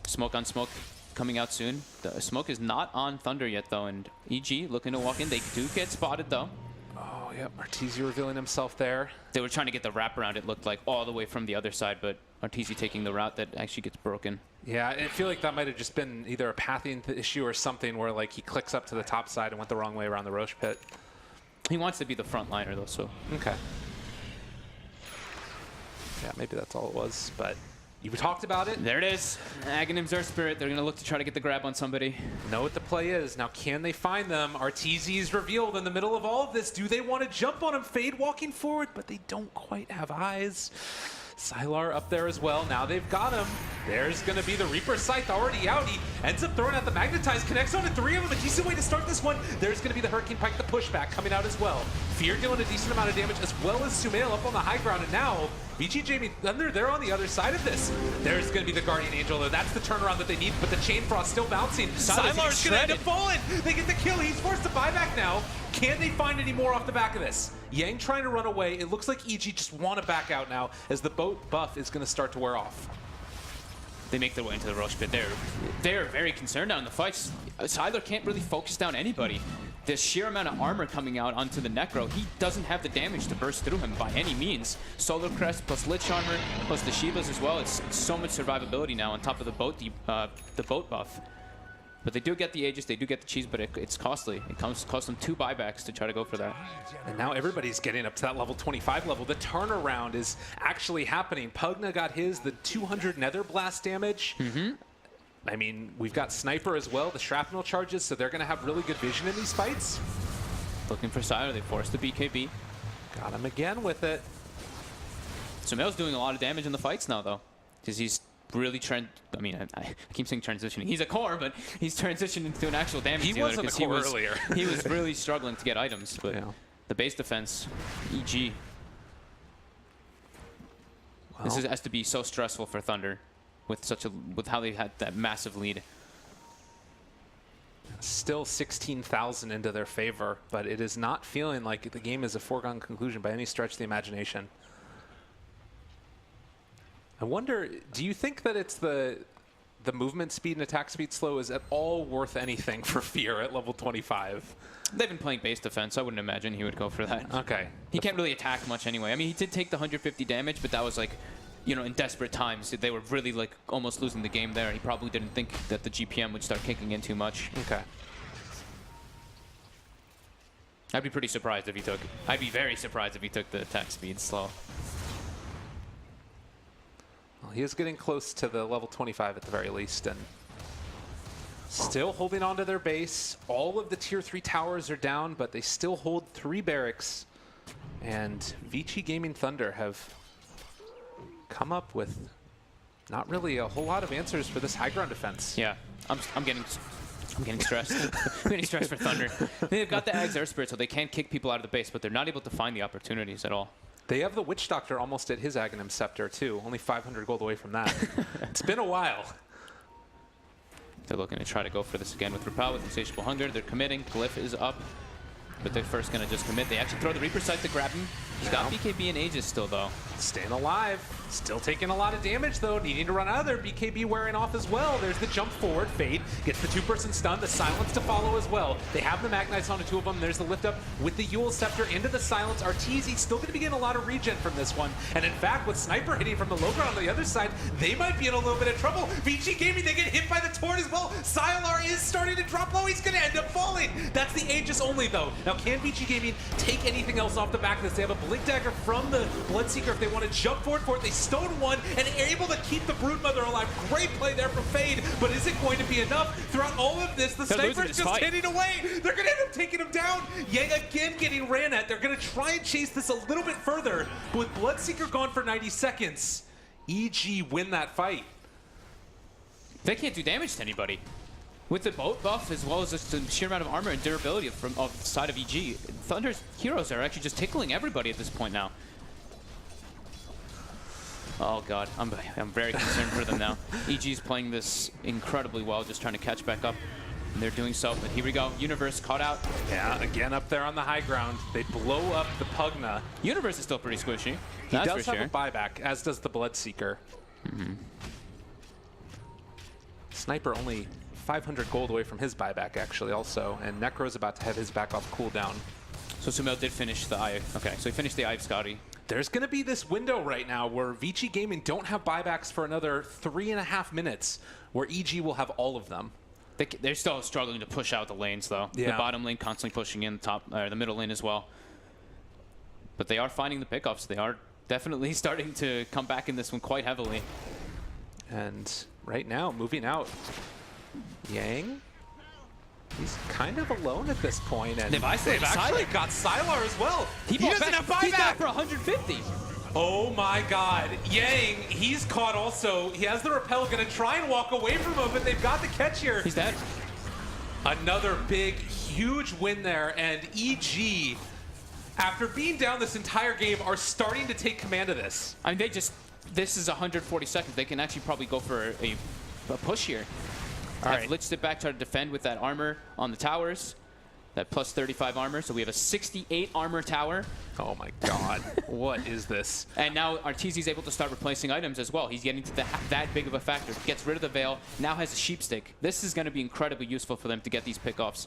Smoke on Smoke coming out soon. The Smoke is not on Thunder yet, though. And EG looking to walk in. They do get spotted, though. Oh, yep. Arteezy revealing himself there. They were trying to get the wraparound, it looked like, all the way from the other side. But Arteezy taking the route that actually gets broken. Yeah, I feel like that might have just been either a pathing issue or something where, like, he clicks up to the top side and went the wrong way around the Roche pit. He wants to be the front liner, though, so... Okay. Yeah, maybe that's all it was, but you talked about it. There it is. Aghanim Zerg Spirit. They're going to look to try to get the grab on somebody. Know what the play is. Now, can they find them? Arteezy is revealed in the middle of all of this. Do they want to jump on him? Fade walking forward, but they don't quite have eyes. Sylar up there as well. Now they've got him. There's going to be the Reaper Scythe already out. He ends up throwing out the Magnetize, connects on to three of them. A decent way to start this one. There's going to be the Hurricane Pike, the pushback coming out as well. Fear dealing a decent amount of damage, as well as Sumail up on the high ground. And now, VG.J Thunder, they're on the other side of this. There's going to be the Guardian Angel, though. That's the turnaround that they need, but the Chain Frost still bouncing. Sylar's going to end up falling. They get the kill. He's forced to buy back now. Can they find any more off the back of this? Yang trying to run away. It looks like EG just want to back out now as the boat buff is going to start to wear off. They make their way into the Roche pit. They're very concerned now in the fights. Sylar can't really focus down anybody. The sheer amount of armor coming out onto the Necro, he doesn't have the damage to burst through him by any means. Solar Crest plus Lich Armor plus the Shivas as well. It's so much survivability now on top of the boat buff. But they do get the Aegis, they do get the cheese, but it's costly. It costs them 2 buybacks to try to go for that. And now everybody's getting up to that level 25 level. The turnaround is actually happening. Pugna got his, the 200 Nether Blast damage. I mean, we've got Sniper as well, the Shrapnel charges, so they're going to have really good vision in these fights. Looking for Sylar, they forced the BKB. Got him again with it. Sumail's doing a lot of damage in the fights now, though, because he's really I keep saying transitioning. He's a core, but he's transitioned into an actual damage dealer. He wasn't a core earlier. He was really struggling to get items, but the base defense, EG. Well, this has to be so stressful for Thunder with how they had that massive lead. Still 16,000 into their favor, but it is not feeling like the game is a foregone conclusion by any stretch of the imagination. I wonder, do you think that it's the movement speed and attack speed slow is at all worth anything for Fear at level 25? They've been playing base defense. I wouldn't imagine he would go for that. Okay. He can't really attack much anyway. I mean, he did take the 150 damage, but that was like you know, in desperate times, they were really like almost losing the game there. He probably didn't think that the GPM would start kicking in too much. Okay. I'd be pretty surprised if he took. I'd be very surprised if he took the attack speed slow. Well, he is getting close to the level 25 at the very least, and still holding on to their base. All of the tier 3 towers are down, but they still hold 3 barracks. And VG Gaming Thunder have come up with not really a whole lot of answers for this high ground defense. Yeah, I'm getting stressed. I'm getting stressed for Thunder. They've got the Ags Air Spirit, so they can't kick people out of the base, but they're not able to find the opportunities at all. They have the Witch Doctor almost at his Aghanim Scepter, too. Only 500 gold away from that. It's been a while. They're looking to try to go for this again with Rapal, with Insatiable Hunger. They're committing. Glyph is up, but they're first going to just commit. They actually throw the Reaper Sight to grab him. He's got BKB and Aegis still, though. Staying alive. Still taking a lot of damage, though. Needing to run out of there. BKB wearing off as well. There's the jump forward. Fade gets the 2-person stun. The silence to follow as well. They have the Magnites on the 2 of them. There's the lift up with the Yule Scepter into the silence. Arteezy still going to be getting a lot of regen from this one. And in fact, with Sniper hitting from the low ground on the other side, they might be in a little bit of trouble. VG Gaming, they get hit by the Taunt as well. Sylar is starting to drop low. He's going to end up falling. That's the Aegis only, though. Now, can VG Gaming take anything else off the back of this? They have a Blink Dagger from the Bloodseeker if they want to jump forward for it. They stone one and able to keep the Broodmother alive. Great play there from Fade, but is it going to be enough? Throughout all of this, the Sniper's just hitting away. They're going to end up taking him down. Yang again getting ran at. They're going to try and chase this a little bit further, but with Bloodseeker gone for 90 seconds, EG win that fight. They can't do damage to anybody. With the boat buff, as well as just the sheer amount of armor and durability from the side of EG, Thunder's heroes are actually just tickling everybody at this point now. Oh god, I'm very concerned for them now. EG's playing this incredibly well, just trying to catch back up. And they're doing so, but here we go. Universe caught out. Yeah, again up there on the high ground. They blow up the Pugna. Universe is still pretty squishy. He does have a buyback, as does the Bloodseeker. Sniper only 500 gold away from his buyback, actually, also. And Necro's about to have his back off cooldown. So Sumail did finish the Eye. Okay, so he finished the Eye of Scotty. There's going to be this window right now where VG Gaming don't have buybacks for another 3.5 minutes, where EG will have all of them. They're still struggling to push out the lanes, though. Yeah. The bottom lane constantly pushing in, the middle lane as well. But they are finding the pickoffs. They are definitely starting to come back in this one quite heavily. And right now, moving out, Yang, he's kind of alone at this point. And they've actually got Sylar as well. He doesn't have buyback. He's back for 150. Oh my god. Yang, he's caught also. He has the rappel, going to try and walk away from him, but they've got the catch here. He's dead. Another big, huge win there, and EG, after being down this entire game, are starting to take command of this. I mean, this is 140 seconds. They can actually probably go for a push here. All right, Lich sit back, try to defend with that armor on the towers. That plus 35 armor, so we have a 68 armor tower. Oh my god, what is this? And now Arteezy's able to start replacing items as well. He's getting to that big of a factor. Gets rid of the Veil, now has a Sheep Stick. This is going to be incredibly useful for them to get these pickoffs.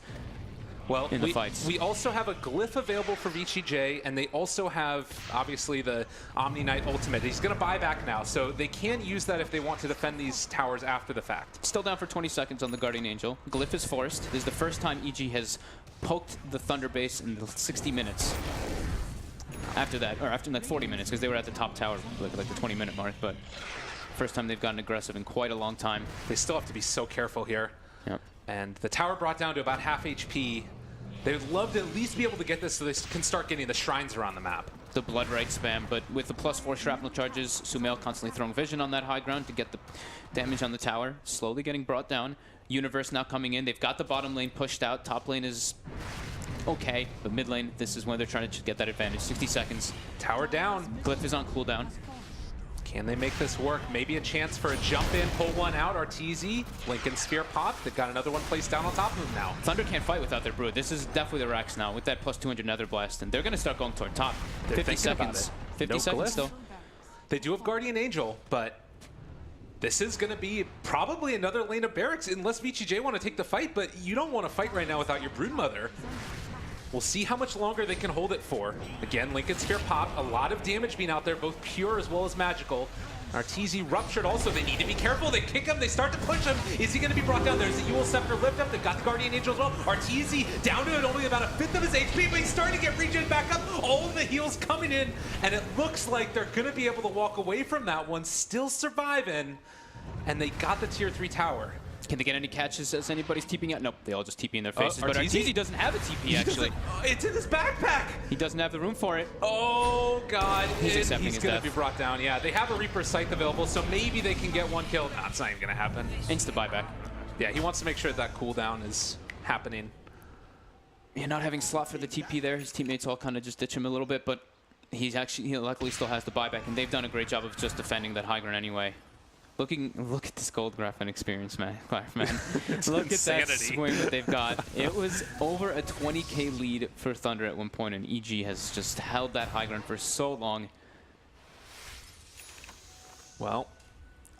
Well, in the fights. We also have a Glyph available for VG.J, and they also have, obviously, the Omni Knight Ultimate. He's going to buy back now, so they can use that if they want to defend these towers after the fact. Still down for 20 seconds on the Guardian Angel. Glyph is forced. This is the first time EG has poked the Thunder base in 60 minutes. After that, or after like 40 minutes, because they were at the top tower, like the 20-minute mark, but first time they've gotten aggressive in quite a long time. They still have to be so careful here. Yep. And the tower brought down to about half HP. They would love to at least be able to get this so they can start getting the shrines around the map. The Blood Right spam, but with the +4 shrapnel charges, Sumail constantly throwing vision on that high ground to get the damage on the tower. Slowly getting brought down. Universe now coming in. They've got the bottom lane pushed out. Top lane is okay, but mid lane, this is when they're trying to get that advantage. 60 seconds. Tower down. Glyph is on cooldown. Can they make this work? Maybe a chance for a jump in, pull one out. Arteezy, Lincoln Sphere pop. They've got another one placed down on top of them now. Thunder can't fight without their Brood. This is definitely the Rax now with that +200 Nether Blast, and they're going to start going toward top. They're 50 seconds. 50 no seconds Glyph. still. They do have Guardian Angel, but this is going to be probably another lane of barracks unless VG.J want to take the fight, but you don't want to fight right now without your Broodmother. We'll see how much longer they can hold it for. Again, Lincoln Sphere pop, a lot of damage being out there, both pure as well as magical. Arteezy ruptured also. They need to be careful. They kick him. They start to push him. Is he going to be brought down? There's the Ewell Scepter lift up. They've got the Guardian Angel as well. Arteezy down to it, only about a fifth of his HP, but he's starting to get regen back up. All of the heals coming in, and it looks like they're going to be able to walk away from that one, still surviving. And they got the tier 3 tower. Can they get any catches as anybody's TPing out? Nope, they all just TP in their faces. But Arteezy doesn't have a TP, actually. It's in his backpack! He doesn't have the room for it. Oh, God. He's going to be brought down. Yeah, they have a Reaper's Scythe available, so maybe they can get one kill. Nah, it's not even going to happen. Insta buyback. Yeah, he wants to make sure that cooldown is happening. Yeah, not having slot for the TP there. His teammates all kind of just ditch him a little bit, but he luckily still has the buyback, and they've done a great job of just defending that high ground anyway. Look at this gold Graphene experience, man. Look at that swing that they've got. It was over a 20k lead for Thunder at one point, and EG has just held that high ground for so long. Well,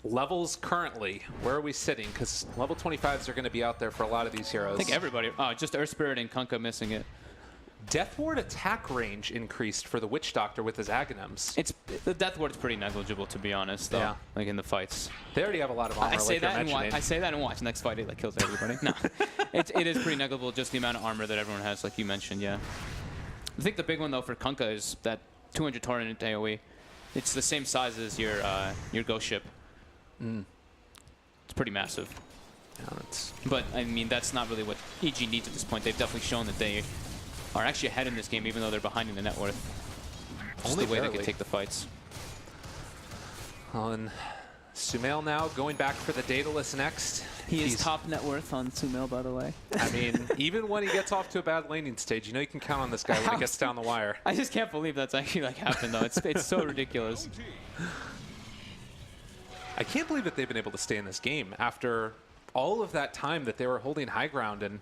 levels currently, where are we sitting? Because level 25s are going to be out there for a lot of these heroes. I think everybody. Oh, just Earth Spirit and Kunkka missing it. Death Ward attack range increased for the Witch Doctor with his Aghanims. The Death Ward's pretty negligible, to be honest, though. Yeah. Like in the fights. They already have a lot of armor, I say that mentioning. and watch next fight, it like kills everybody. No, it is pretty negligible, just the amount of armor that everyone has, like you mentioned, yeah. I think the big one, though, for Kunkka is that 200 torrent AoE. It's the same size as your ghost ship. It's pretty massive. Yeah, but, I mean, that's not really what EG needs at this point. They've definitely shown that they are actually ahead in this game, even though they're behind in the net worth. Just Only the way barely. they can take the fights. On Sumail now going back for the Daedalus next. He's top net worth on Sumail, by the way. I mean, even when he gets off to a bad landing stage, you know you can count on this guy when he gets down the wire. I just can't believe that's actually like happened, though. It's so ridiculous. I can't believe that they've been able to stay in this game after all of that time that they were holding high ground, and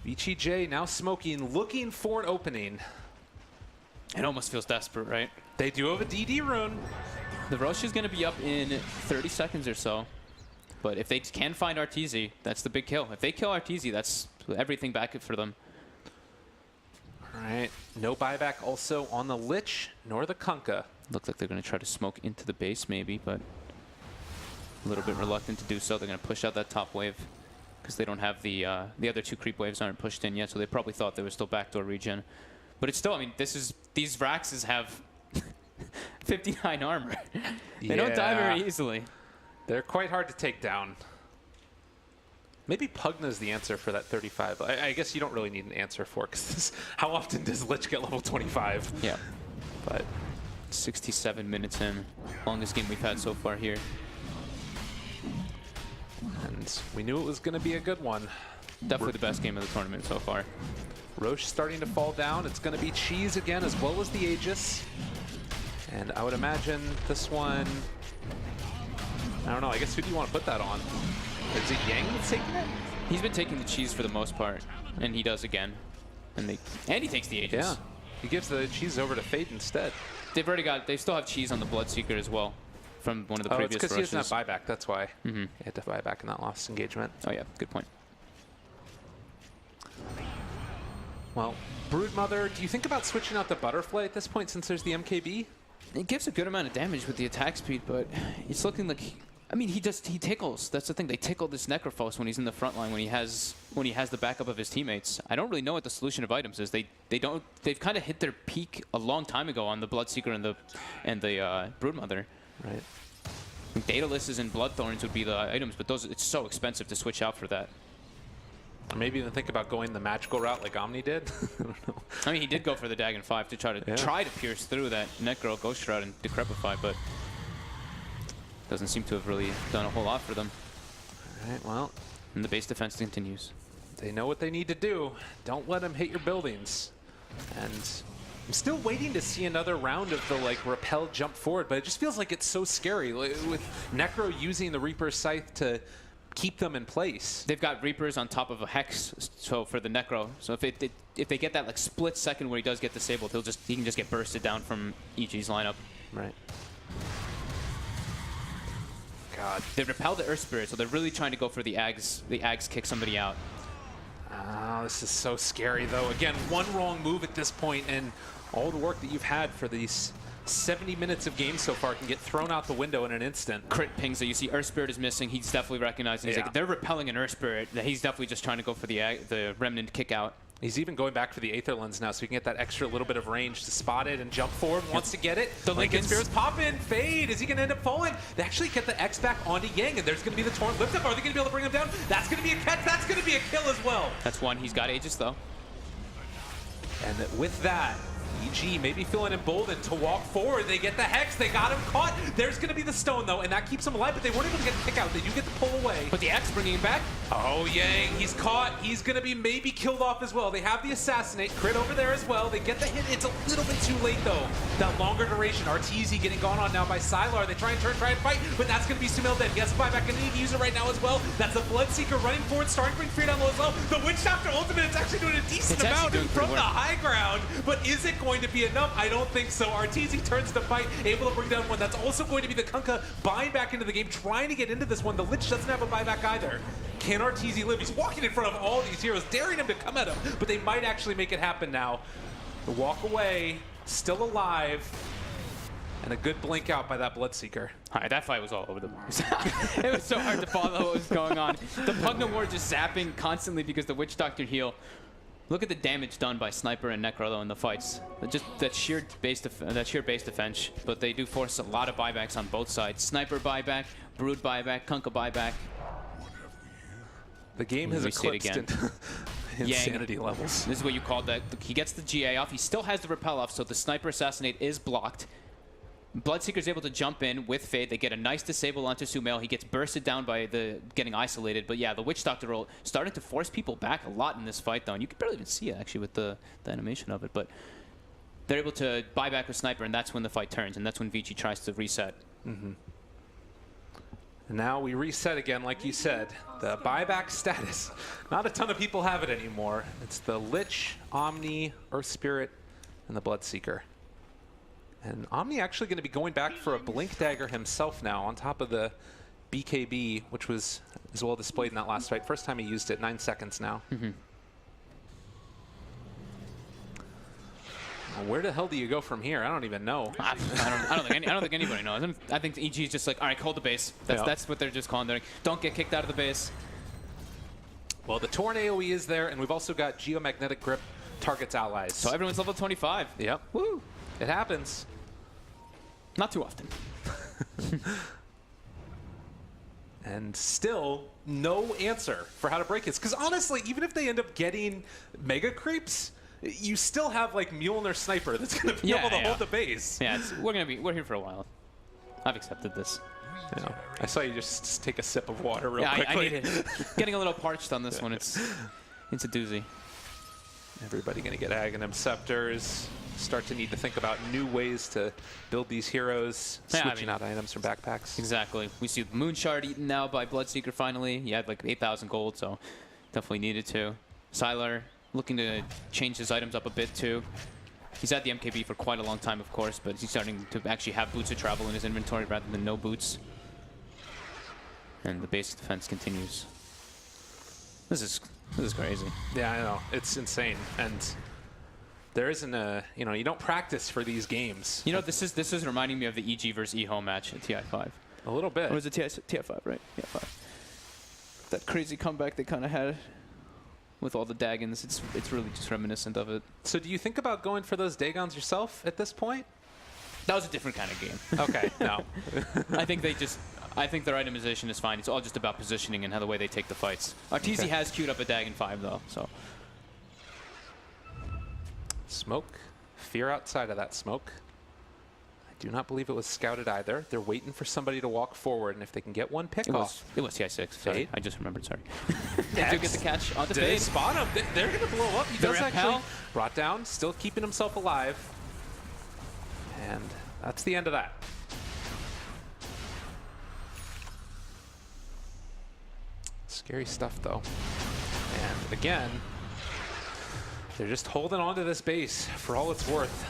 VG.J now smoking, looking for an opening. It almost feels desperate, right? They do have a DD rune. The Roche is going to be up in 30 seconds or so. But if they can find Arteezy, that's the big kill. If they kill Arteezy, that's everything back for them. All right. No buyback also on the Lich nor the Kunkka. Looks like they're going to try to smoke into the base maybe, but a little bit reluctant to do so. They're going to push out that top wave because they don't have the other two creep waves aren't pushed in yet, so they probably thought there was still backdoor regen. But it's still, I mean, these Vraxes have 59 armor. They don't die very easily. They're quite hard to take down. Maybe Pugna's the answer for that 35. I guess you don't really need an answer for it, because how often does Lich get level 25? Yeah. But 67 minutes in. Longest game we've had so far here. And we knew it was going to be a good one. Definitely the best game of the tournament so far. Roche starting to fall down. It's going to be Cheese again, as well as the Aegis. And I would imagine this one, I don't know, I guess who do you want to put that on? Is it Yang that's taking it? He's been taking the Cheese for the most part, and he does again. And he takes the Aegis. Yeah, he gives the Cheese over to Fade instead. They still have Cheese on the Bloodseeker as well from one of the previous it's because rushes. he doesn't have buyback, that's why he had to buy back in that last engagement. Oh yeah, good point. Well, Broodmother, do you think about switching out the Butterfly at this point since there's the MKB? It gives a good amount of damage with the attack speed, but it's looking like, I mean, he tickles. That's the thing. They tickle this Necrophos when he's in the front line, when he has the backup of his teammates. I don't really know what the solution of items is. They've kind of hit their peak a long time ago on the Bloodseeker and the Broodmother. Right. Daedalus and Bloodthorns would be the items, but it's so expensive to switch out for that. Or maybe even think about going the magical route like Omni did. I don't know. I mean, he did go for the Dagon 5 to try to pierce through that Necro Ghost Shroud and Decrepify, but doesn't seem to have really done a whole lot for them. All right, well. And the base defense continues. They know what they need to do. Don't let them hit your buildings. And I'm still waiting to see another round of the repel jump forward, but it just feels like it's so scary with Necro using the Reaper's Scythe to keep them in place. They've got Reapers on top of a Hex, so for the Necro. So if they get that split second where he does get disabled, he can just get bursted down from EG's lineup. Right. God. They repel the Earth Spirit, so they're really trying to go for the Ags kick somebody out. this is so scary, though. Again, one wrong move at this point, and all the work that you've had for these 70 minutes of game so far can get thrown out the window in an instant. Crit pings that you see. Earth Spirit is missing. He's definitely recognizing. He's like, they're repelling an Earth Spirit. He's definitely just trying to go for the Remnant kick out. He's even going back for the Aether Lens now, so he can get that extra little bit of range to spot it and jump forward. Wants to get it. The Lincoln Spears pop in. Fade. Is he going to end up falling? They actually get the X back onto Yang, and there's going to be the Torrent lift up. Are they going to be able to bring him down? That's going to be a catch. That's going to be a kill as well. That's one. He's got Aegis, though. And with that, EG maybe feeling emboldened to walk forward. They get the Hex. They got him caught. There's going to be the Stone, though, and that keeps him alive, but they weren't able to get the kick out. They do get the pull away. But the X bringing him back. Oh, Yang, he's caught. He's going to be maybe killed off as well. They have the Assassinate. Crit over there as well. They get the hit. It's a little bit too late, though. That longer duration. Arteezy getting gone on now by Sylar. They try and fight, but that's going to be Sumail dead. He has to buy back, and they need to use it right now as well. That's the Bloodseeker running forward, starting to bring fear down low as well. The Witch Doctor ultimate is actually doing a decent amount from the high ground, but is it going to be enough? I don't think so. Arteezy turns the fight, able to bring down one. That's also going to be the Kunkka buying back into the game, trying to get into this one. The Lich doesn't have a buyback either. Can Arteezy live? He's walking in front of all these heroes, daring him to come at him, but they might actually make it happen now. The walk away, still alive, and a good blink out by that Bloodseeker. All right, that fight was all over the place. It was so hard to follow what was going on. The Pugna War just zapping constantly because the Witch Doctor heal. Look at the damage done by Sniper and Necro though in the fights. Just that sheer base defense, but they do force a lot of buybacks on both sides. Sniper buyback, Brood buyback, Kunkka buyback. The game has eclipsed insanity levels. This is what you called that. He gets the GA off. He still has the repel off, so the Sniper Assassinate is blocked. Bloodseeker's able to jump in with Fade. They get a nice disable onto Sumail. He gets bursted down by the getting isolated. But yeah, the Witch Doctor roll starting to force people back a lot in this fight, though. And you can barely even see it, actually, with the animation of it. But they're able to buy back with Sniper, and that's when the fight turns. And that's when VG tries to reset. Mm-hmm. And now we reset again, like you said. The buyback status. Not a ton of people have it anymore. It's the Lich, Omni, Earth Spirit, and the Bloodseeker. And Omni actually going to be going back for a Blink Dagger himself now on top of the BKB, which was as well displayed in that last fight. First time he used it, 9 seconds now. Mm-hmm. Well, where the hell do you go from here? I don't even know. I don't think anybody knows. I think EG's just like, all right, hold the base. That's what they're just calling. They're like, don't get kicked out of the base. Well, the Torn AoE is there, and we've also got Geomagnetic Grip targets allies. So everyone's level 25. Yep. Woo! It happens. Not too often. And still, no answer for how to break this. Because honestly, even if they end up getting Mega Creeps, you still have like Mjolnir Sniper that's going to be able to hold the base. Yeah, we're here for a while. I've accepted this. Yeah. I saw you just take a sip of water real quickly. I need it. Getting a little parched on this one. It's a doozy. Everybody going to get Aghanim Scepters. Start to need to think about new ways to build these heroes, switching out items from backpacks. Exactly. We see the Moon Shard eaten now by Bloodseeker finally. He had like 8,000 gold, so definitely needed to. Sylar looking to change his items up a bit too. He's had the MKB for quite a long time, of course, but he's starting to actually have boots of travel in his inventory rather than no boots. And the base defense continues. This is crazy. Yeah, I know. It's insane. And there isn't a, you don't practice for these games. You know, this is reminding me of the EG versus EHO match at TI5. A little bit. Or was it TI5, right? Yeah, 5. That crazy comeback they kind of had with all the Dagons. It's really just reminiscent of it. So do you think about going for those Dagons yourself at this point? That was a different kind of game. Okay, no. I think their itemization is fine. It's all just about positioning and how the way they take the fights. Arteezy has queued up a Dagon 5 though, so. Smoke. Fear outside of that smoke. I do not believe it was scouted either. They're waiting for somebody to walk forward, and if they can get one pick off. It was TI6. Sorry. I just remembered, sorry. They do get the catch on the Did they Fade. spot him? They're going to blow up. He does actually repel. brought down, still keeping himself alive. And that's the end of that. Scary stuff, though. And again, they're just holding on to this base for all it's worth.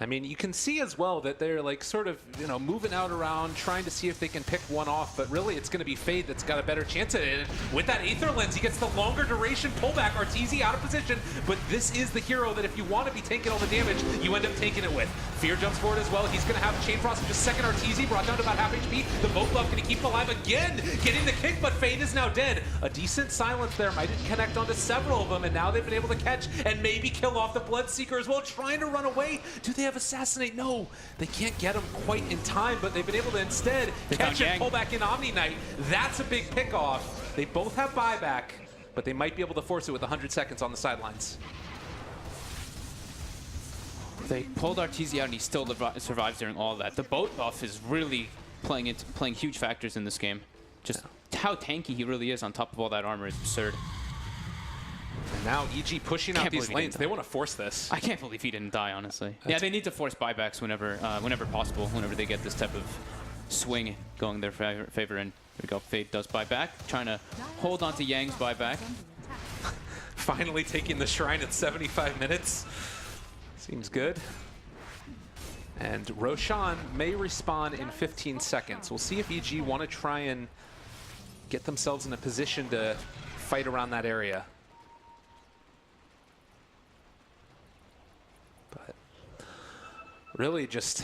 I mean, you can see as well that they're like sort of, you know, moving out around, trying to see if they can pick one off, but really it's going to be Fade that's got a better chance at it. And with that Aether Lens, he gets the longer duration pullback. Arteezy out of position, but this is the hero that if you want to be taking all the damage, you end up taking it with. Fear jumps forward as well. He's going to have Chain Frost in just a second. Arteezy brought down to about half HP. The Votelove going to keep him alive again, getting the kick, but Fade is now dead. A decent silence there. Might connect onto several of them, and now they've been able to catch and maybe kill off the Bloodseeker as well, trying to run away. Do they have Assassinate? No, they can't get him quite in time, but they've been able to instead catch and pull back in Omni Knight. That's a big pick off. They both have buyback, but they might be able to force it with 100 seconds on the sidelines. They pulled Arteezy out and he still survives during all of that. The boat buff is really playing huge factors in this game. Just how tanky he really is on top of all that armor is absurd. And now EG pushing out these lanes. They want to force this. I can't believe he didn't die, honestly. Yeah, they need to force buybacks whenever possible, whenever they get this type of swing going their favor. And here we go, Fade does buyback, trying to hold on to Yang's buyback. Finally taking the Shrine at 75 minutes. Seems good. And Roshan may respawn in 15 seconds. We'll see if EG want to try and get themselves in a position to fight around that area. But really just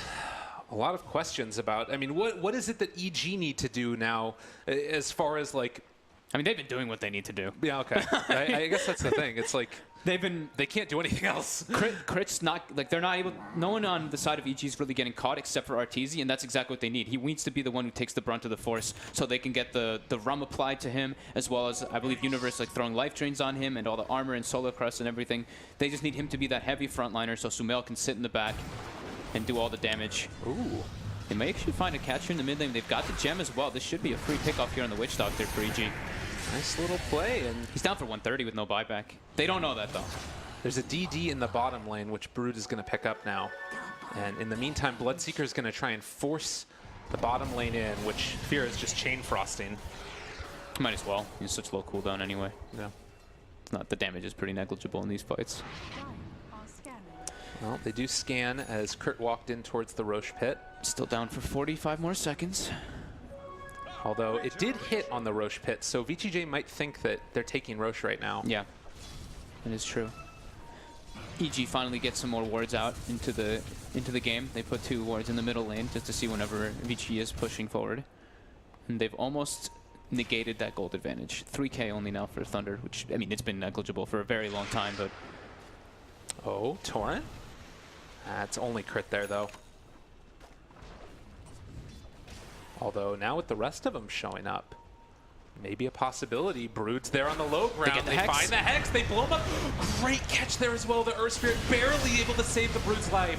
a lot of questions about, I mean, what is it that EG need to do now as far as like... I mean, they've been doing what they need to do. Yeah, okay. I guess that's the thing. It's like... They can't do anything else. Crit's not, like, they're not able, no one on the side of EG is really getting caught except for Arteezy, and that's exactly what they need. He needs to be the one who takes the brunt of the force so they can get the rum applied to him, as well as, I believe, Universe, like, throwing life drains on him and all the armor and Solar Crust and everything. They just need him to be that heavy frontliner so Sumail can sit in the back and do all the damage. Ooh. They may actually find a catcher in the mid lane. They've got the gem as well. This should be a free pickoff here on the Witch Doctor for EG. Nice little play, and he's down for 130 with no buyback. They don't know that, though. There's a DD in the bottom lane, which Brood is going to pick up now. And in the meantime, Bloodseeker is going to try and force the bottom lane in, which Fear is just chain frosting. Might as well. He's such low cooldown anyway. Yeah. It's not, the damage is pretty negligible in these fights. Well, they do scan as Crit walked in towards the Roche pit. Still down for 45 more seconds. Although it did hit on the Roche pit, so VG.J might think that they're taking Roche right now. Yeah, that is true. EG finally gets some more wards out into the game. They put 2 wards in the middle lane just to see whenever VG is pushing forward. And they've almost negated that gold advantage. 3k only now for Thunder, which, I mean, it's been negligible for a very long time, but... Oh, Torrent? That's only Crit there, though. Although now with the rest of them showing up, maybe a possibility. Brood's there on the low ground. They find the Hex. They blow him up. Great catch there as well. The Earth Spirit barely able to save the Brood's life.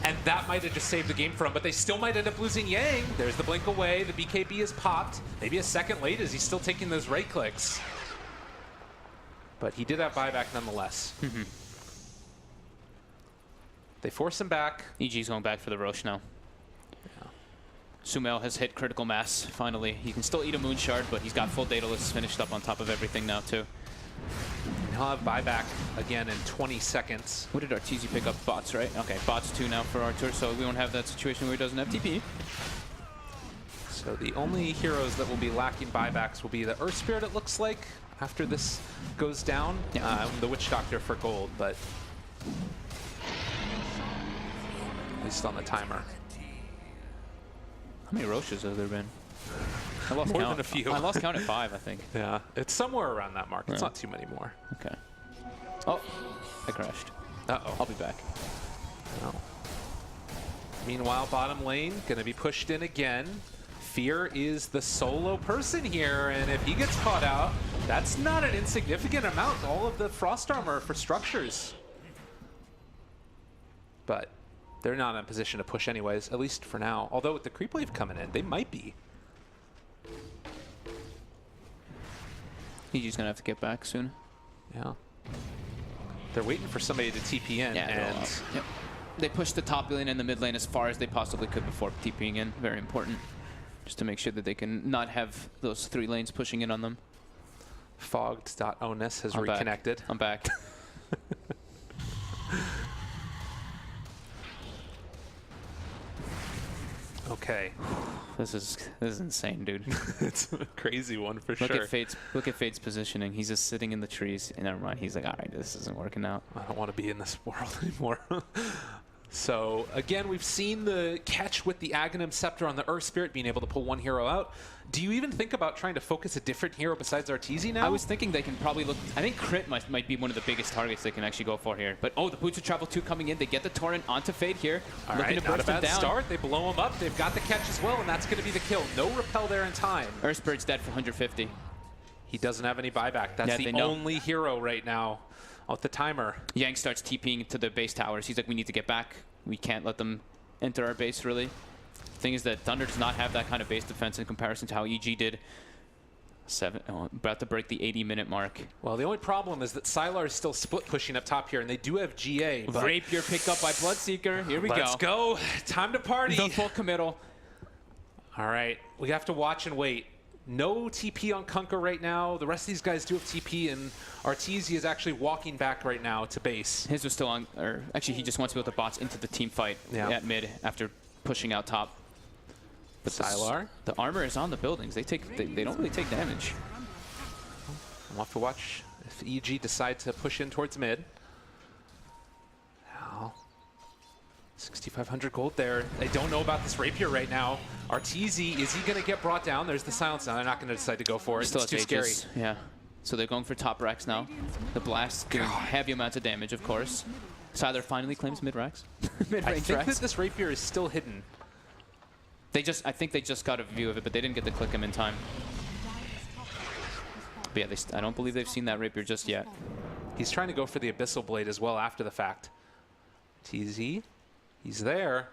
And that might have just saved the game for him, but they still might end up losing Yang. There's the blink away. The BKB is popped. Maybe a second late as he's still taking those right clicks. But he did have buyback nonetheless. They force him back. EG's going back for the Roche now. Sumail has hit critical mass, finally. He can still eat a Moon Shard, but he's got full Daedalus finished up on top of everything now, too. And he'll have buyback again in 20 seconds. What did Arteezy pick up? Bots, right? Okay, bots 2 now for Artur, so we won't have that situation where he doesn't have TP. So the only heroes that will be lacking buybacks will be the Earth Spirit, it looks like, after this goes down. Yeah. The Witch Doctor for gold, but at least on the timer. How many Roches have there been? I lost more count. than a few. I lost count at 5, I think. Yeah, it's somewhere around that mark. It's not too many more. Okay. Oh, I crashed. Uh-oh. I'll be back. No. Meanwhile, bottom lane going to be pushed in again. Fear is the solo person here, and if he gets caught out, that's not an insignificant amount. All of the Frost armor for structures. But they're not in a position to push anyways, at least for now. Although with the creep wave coming in, they might be. He's just going to have to get back soon. Yeah. They're waiting for somebody to TP in. Yeah, and yep. They pushed the top lane and the mid lane as far as they possibly could before TPing in. Very important. Just to make sure that they can not have those 3 lanes pushing in on them. Fogged.onus has reconnected. I'm back. Okay. This is insane, dude. It's a crazy one for Look sure. at Fate's positioning. He's just sitting in the trees. And never mind. He's like, all right, this isn't working out. I don't want to be in this world anymore. So, again, we've seen the catch with the Aghanim Scepter on the Earth Spirit, being able to pull one hero out. Do you even think about trying to focus a different hero besides Arteezy now? I was thinking they can probably look... I think Crit might be one of the biggest targets they can actually go for here. But, oh, the Boots of Travel 2 coming in. They get the Torrent onto Fate here. All looking right, to not a burst him bad down. start. They blow him up. They've got the catch as well, and that's going to be the kill. No repel there in time. Earth Spirit's dead for 150. He doesn't have any buyback. That's Yeah, the only hero right now with the timer. Yang starts TPing to the base towers. He's like, we need to get back. We can't let them enter our base, really. Thing is that Thunder does not have that kind of base defense in comparison to how EG did. About to break the 80-minute mark. Well, the only problem is that Sylar is still split pushing up top here, and they do have GA. But Rapier picked up by Bloodseeker. Here we go. let's go. Time to party. The full committal. All right, we have to watch and wait. No TP on Kunkka right now. The rest of these guys do have TP, and Arteezy is actually walking back right now to base. His was still on, or actually he just wants to build the bots into the team fight at mid after pushing out top. But Sylar? The armor is on the buildings. They don't really take damage. We'll have to watch if EG decide to push in towards mid. Now, 6,500 gold there. They don't know about this Rapier right now. Arteezy, is he going to get brought down? There's the silence now. They're not going to decide to go for it. Still It's too scary. Yeah. So they're going for top racks now. The blast doing heavy amounts of damage, of course. Sylar finally claims mid racks. Mid-range I think racks. that this Rapier is still hidden. I think they just got a view of it, but they didn't get to click him in time. But yeah, I don't believe they've seen that Rapier just yet. He's trying to go for the Abyssal Blade as well after the fact. TZ, he's there.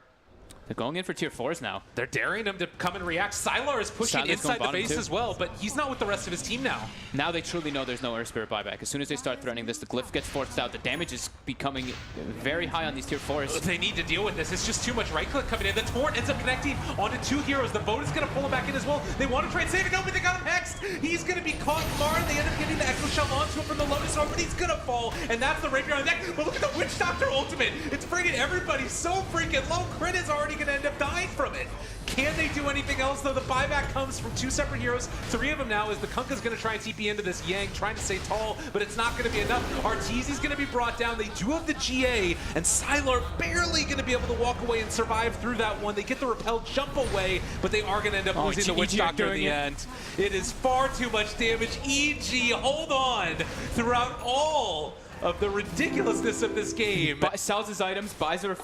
They're going in for tier 4s now. They're daring him to come and react. Sylar is pushing Sylar's inside going the base bottom too. as well, but he's not with the rest of his team now. Now they truly know there's no Earth Spirit buyback. As soon as they start threatening this, the Glyph gets forced out. The damage is becoming very high on these tier 4s. They need to deal with this. It's just too much right-click coming in. The Torrent ends up connecting onto two heroes. The boat is going to pull him back in as well. They want to try and save it. No, but they got him hexed. He's going to be caught far, and they end up getting the Echo Shell onto him from the Lotus Orb, but he's going to fall, and that's the Rapier on the deck. But look at the Witch Doctor ultimate. It's bringing everybody so freaking low. Crit is already going to end up dying from it. Can they do anything else, though? The buyback comes from two separate heroes. Three of them now as the Kunkka's going to try and TP into this Yang, trying to stay tall, but it's not going to be enough. Arteezy's going to be brought down. They do have the GA, and Sylar barely going to be able to walk away and survive through that one. They get the repel jump away, but they are going to end up losing the Witch Doctor in the end. It is far too much damage. EG, hold on throughout all of the ridiculousness of this game. Sells his items,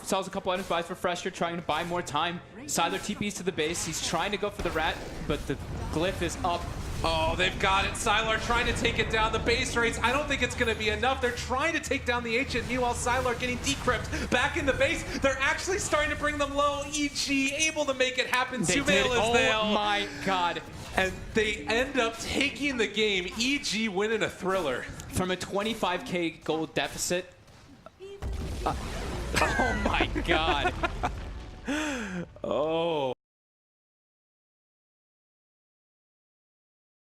sells a couple items, buys Refresher, trying to buy more time. Sylar TPs to the base. He's trying to go for the rat, but the Glyph is up. Oh, they've got it. Sylar trying to take it down. The base rates, I don't think it's going to be enough. They're trying to take down the Ancient. Meanwhile, Sylar getting decrypt back in the base. They're actually starting to bring them low. EG able to make it happen. They did. Oh my god. And they end up taking the game. EG winning a thriller. From a 25k gold deficit. Oh my god. Oh.